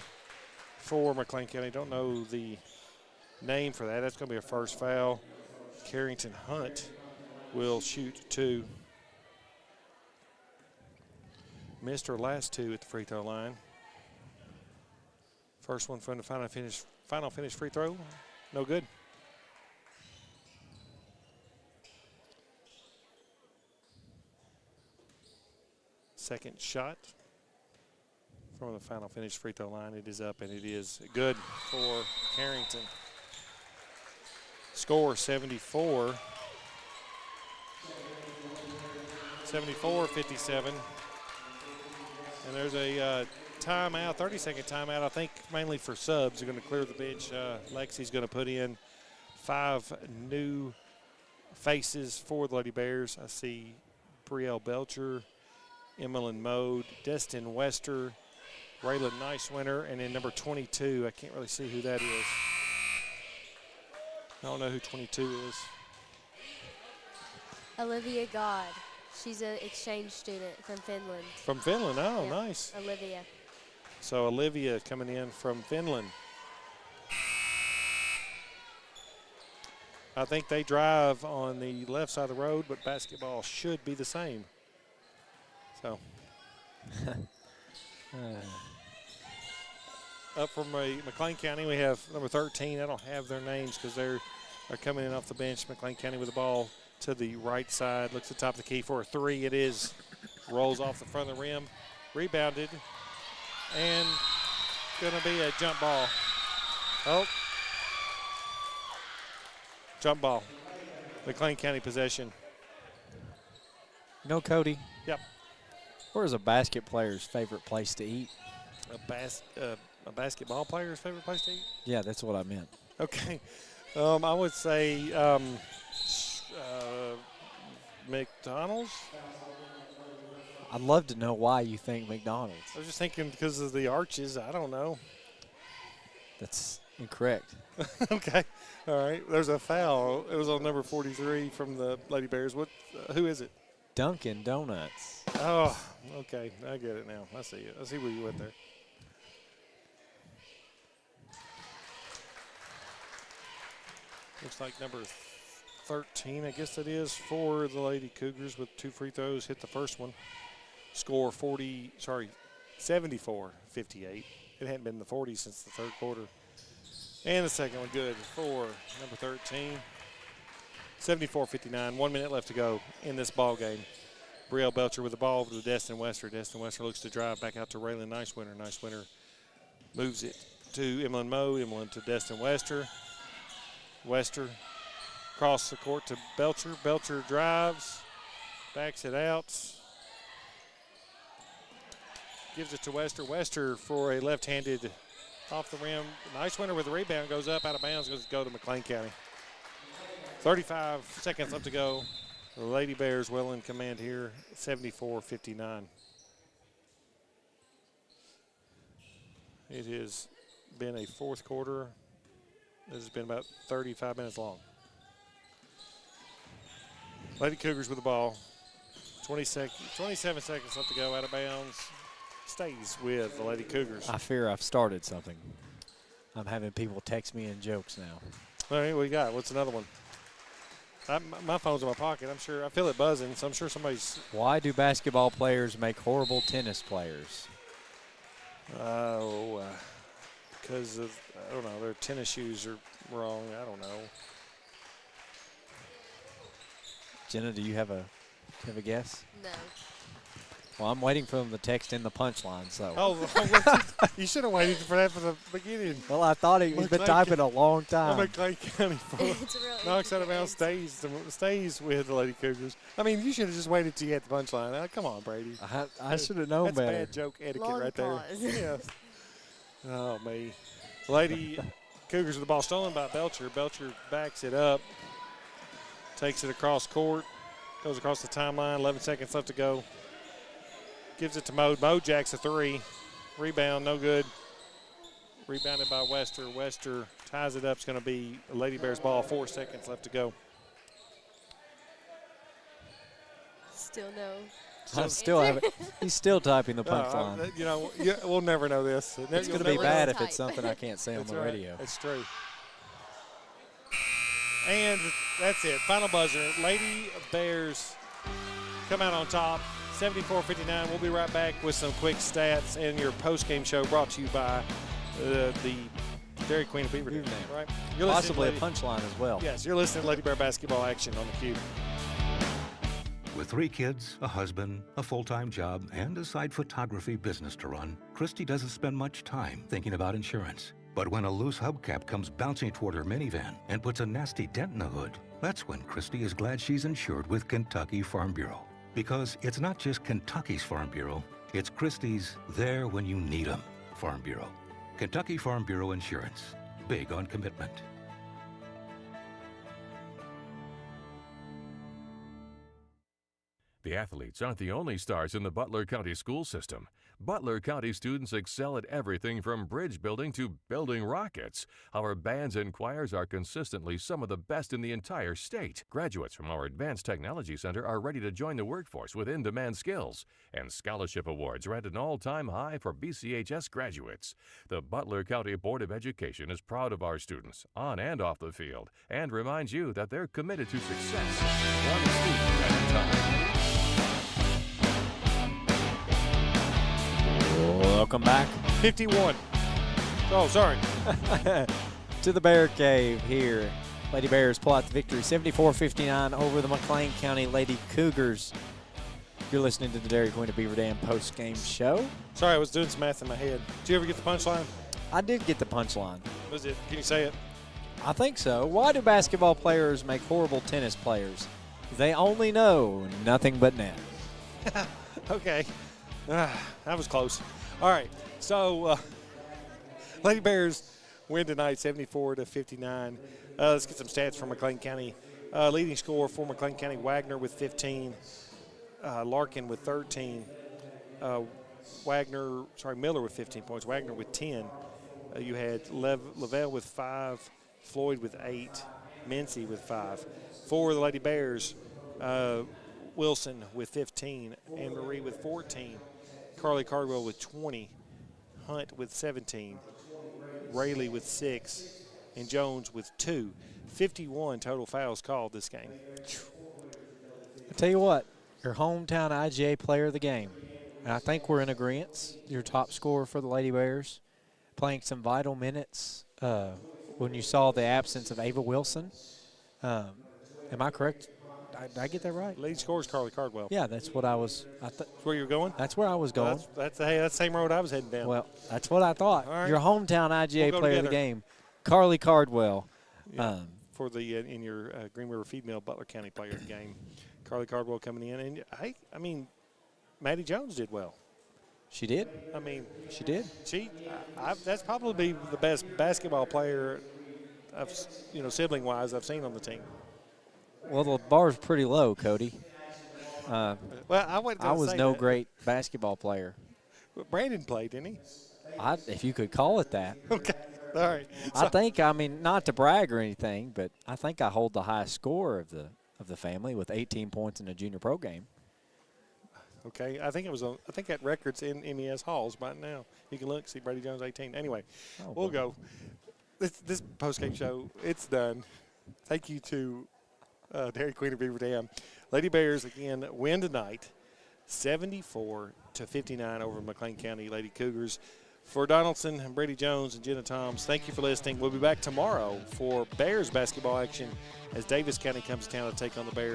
Speaker 4: for McLean County. Don't know the name for that. That's going to be a first foul. Carrington Hunt will shoot 2. Missed her last 2 at the free throw line. First one from the final finish free throw. No good. Second shot from the final finish free throw line. It is up and it is good for Carrington. Score 74. 74-57. And there's a timeout, 30-second timeout, I think mainly for subs. They're going to clear the bench. Lexi's going to put in 5 new faces for the Lady Bears. I see Brielle Belcher, Emmeline Mode, Destin Wester, Raylan Nicewinter, and then number 22. I can't really see who that is. I don't know who 22 is.
Speaker 7: Olivia God. She's an exchange student from Finland.
Speaker 4: From Finland, oh,
Speaker 7: yeah.
Speaker 4: Nice.
Speaker 7: Olivia.
Speaker 4: So Olivia coming in from Finland. I think they drive on the left side of the road, but basketball should be the same. So. Up from McLean County, we have number 13. I don't have their names because they're coming in off the bench. McLean County with the ball to the right side. Looks at the top of the key for a 3. It is. Rolls off the front of the rim. Rebounded. And going to be a jump ball. Oh. Jump ball. McLean County possession.
Speaker 3: Cody.
Speaker 4: Yep.
Speaker 3: Where's a basket player's favorite place to eat?
Speaker 4: A basketball player's favorite place to eat?
Speaker 3: Yeah, that's what I meant.
Speaker 4: Okay. I would say McDonald's.
Speaker 3: I'd love to know why you think McDonald's.
Speaker 4: I was just thinking because of the arches. I don't know.
Speaker 3: That's incorrect.
Speaker 4: Okay. All right. There's a foul. It was on number 43 from the Lady Bears. Who is it?
Speaker 3: Dunkin' Donuts.
Speaker 4: Oh, okay. I get it now. I see it. I see where you went there. Looks like number 13, I guess that is, for the Lady Cougars with 2 free throws. Hit the first one. Score 74-58. It hadn't been in the 40s since the third quarter. And the second one good for number 13. 74-59. 1 minute left to go in this ball game. Brielle Belcher with the ball over to Destin Wester. Destin Wester looks to drive back out to Raylan Nicewinter. Nicewinter moves it to Emlyn Moe. Emlyn to Destin Wester. Wester across the court to Belcher. Belcher drives, backs it out, gives it to Wester. Wester for a left-handed off the rim. Nicewinter with the rebound, goes up, out of bounds, goes to go to McLean County. 35 seconds left to go. The Lady Bears well in command here, 74-59. It has been a fourth quarter. This has been about 35 minutes long. Lady Cougars with the ball. 27 seconds left to go, out of bounds. Stays with the Lady Cougars.
Speaker 3: I fear I've started something. I'm having people text me in jokes now.
Speaker 4: All right, what you got? What's another one? My phone's in my pocket. I'm sure I feel it buzzing, so I'm sure somebody's.
Speaker 3: Why do basketball players make horrible tennis players?
Speaker 4: Because of, I don't know, their tennis shoes are wrong. I don't know.
Speaker 3: Jenna, do you have a guess?
Speaker 7: No.
Speaker 3: Well, I'm waiting for them to text in the punchline. So.
Speaker 4: Oh, you should have waited for that from the beginning.
Speaker 3: Well, I thought he's been typing a long time.
Speaker 4: McLean County
Speaker 7: It's a real
Speaker 4: knocks out of
Speaker 7: interesting
Speaker 4: bounds, stays with the Lady Cougars. I mean, you should have just waited till you had the punchline. Come on, Brady.
Speaker 3: I should have known
Speaker 4: That's
Speaker 3: better.
Speaker 4: bad joke etiquette
Speaker 7: Long
Speaker 4: right
Speaker 7: pause.
Speaker 4: there. Yeah. Oh, me. Lady Cougars with the ball stolen by Belcher. Belcher backs it up, takes it across court, goes across the timeline. 11 seconds left to go. Gives it to Moe. Moe jacks a three. Rebound, no good. Rebounded by Wester. Wester ties it up. It's going to be a Lady Bears ball. 4 seconds left to go.
Speaker 7: Still no.
Speaker 3: I still have it. He's still typing the punchline.
Speaker 4: We'll never know this.
Speaker 3: It's going to be bad if it's something I can't say on the radio.
Speaker 4: That's true. And that's it. Final buzzer. Lady Bears come out on top. 74-59. We'll be right back with some quick stats and your post-game show brought to you by the Dairy Queen of Beaverdam. Right? You're
Speaker 3: Possibly a punchline as well.
Speaker 4: Yes, you're listening to Lady Bear basketball action on the Cube.
Speaker 8: With 3 kids, a husband, a full-time job, and a side photography business to run, Christy doesn't spend much time thinking about insurance. But when a loose hubcap comes bouncing toward her minivan and puts a nasty dent in the hood, that's when Christy is glad she's insured with Kentucky Farm Bureau. Because it's not just Kentucky's Farm Bureau, it's Christie's there when you need 'em Farm Bureau. Kentucky Farm Bureau Insurance. Big on commitment.
Speaker 1: The athletes aren't the only stars in the Butler County school system. Butler County students excel at everything from bridge building to building rockets. Our bands and choirs are consistently some of the best in the entire state. Graduates from our Advanced Technology Center are ready to join the workforce with in-demand skills. And scholarship awards are at an all-time high for BCHS graduates. The Butler County Board of Education is proud of our students, on and off the field, and reminds you that they're committed to success, one student at a time.
Speaker 3: Welcome back
Speaker 4: 51. Oh, sorry.
Speaker 3: to the Bear Cave here. Lady Bears pull out the victory 74-59 over the McLean County Lady Cougars. You're listening to the Dairy Queen of Beaver Dam post-game show.
Speaker 4: Sorry, I was doing some math in my head. Did you ever get the punchline?
Speaker 3: I did get the punchline.
Speaker 4: Was it? Can you say it?
Speaker 3: I think so. Why do basketball players make horrible tennis players? They only know nothing but net.
Speaker 4: Okay. That was close. All right. So, Lady Bears win tonight 74-59. Let's get some stats from McLean County. Leading scorer for McLean County, Wagner with 15. Larkin with 13. Miller with 15 points. Wagner with 10. You had Lavelle with 5. Floyd with 8. Mincy with 5. For the Lady Bears, Wilson with 15. Anne Marie with 14. Carly Cardwell with 20. Hunt with 17. Rayleigh with 6. And Jones with 2. 51 total fouls called this game.
Speaker 3: I tell you what, your hometown IGA player of the game. And I think we're in agreement. Your top scorer for the Lady Bears, playing some vital minutes. When you saw the absence of Ava Wilson, am I correct? Did I get that right?
Speaker 4: Lead scorer is Carly Cardwell.
Speaker 3: Yeah, that's what I was.
Speaker 4: That's where you're going?
Speaker 3: That's where I was going.
Speaker 4: Well, that's the same road I was heading down.
Speaker 3: Well, that's what I thought.
Speaker 4: All right.
Speaker 3: Your hometown IGA
Speaker 4: We'll go
Speaker 3: player of the
Speaker 4: together.
Speaker 3: game, Carly Cardwell.
Speaker 4: Yeah, for the in your Green River Female Butler County player of the game, Carly Cardwell coming in, and I mean, Maddie Jones did well.
Speaker 3: She did.
Speaker 4: I mean,
Speaker 3: She did.
Speaker 4: that's probably the best basketball player, sibling wise, I've seen on the team.
Speaker 3: Well, the bar's pretty low, Cody.
Speaker 4: Well, I
Speaker 3: was no great basketball player.
Speaker 4: Brandon played, didn't he?
Speaker 3: If you could call it that.
Speaker 4: Okay. All right.
Speaker 3: I think, not to brag or anything, but I think I hold the highest score of the family with 18 points in a junior pro game.
Speaker 4: Okay, I think that record's in MES halls right now. You can look, see Brady Jones 18. Anyway, we'll go. This post-game show, it's done. Thank you to Dairy Queen of Beaver Dam. Lady Bears, again, win tonight, 74-59 over McLean County Lady Cougars. For Donaldson and Brady Jones and Jenna Toms, thank you for listening. We'll be back tomorrow for Bears basketball action as Davis County comes to town to take on the Bears.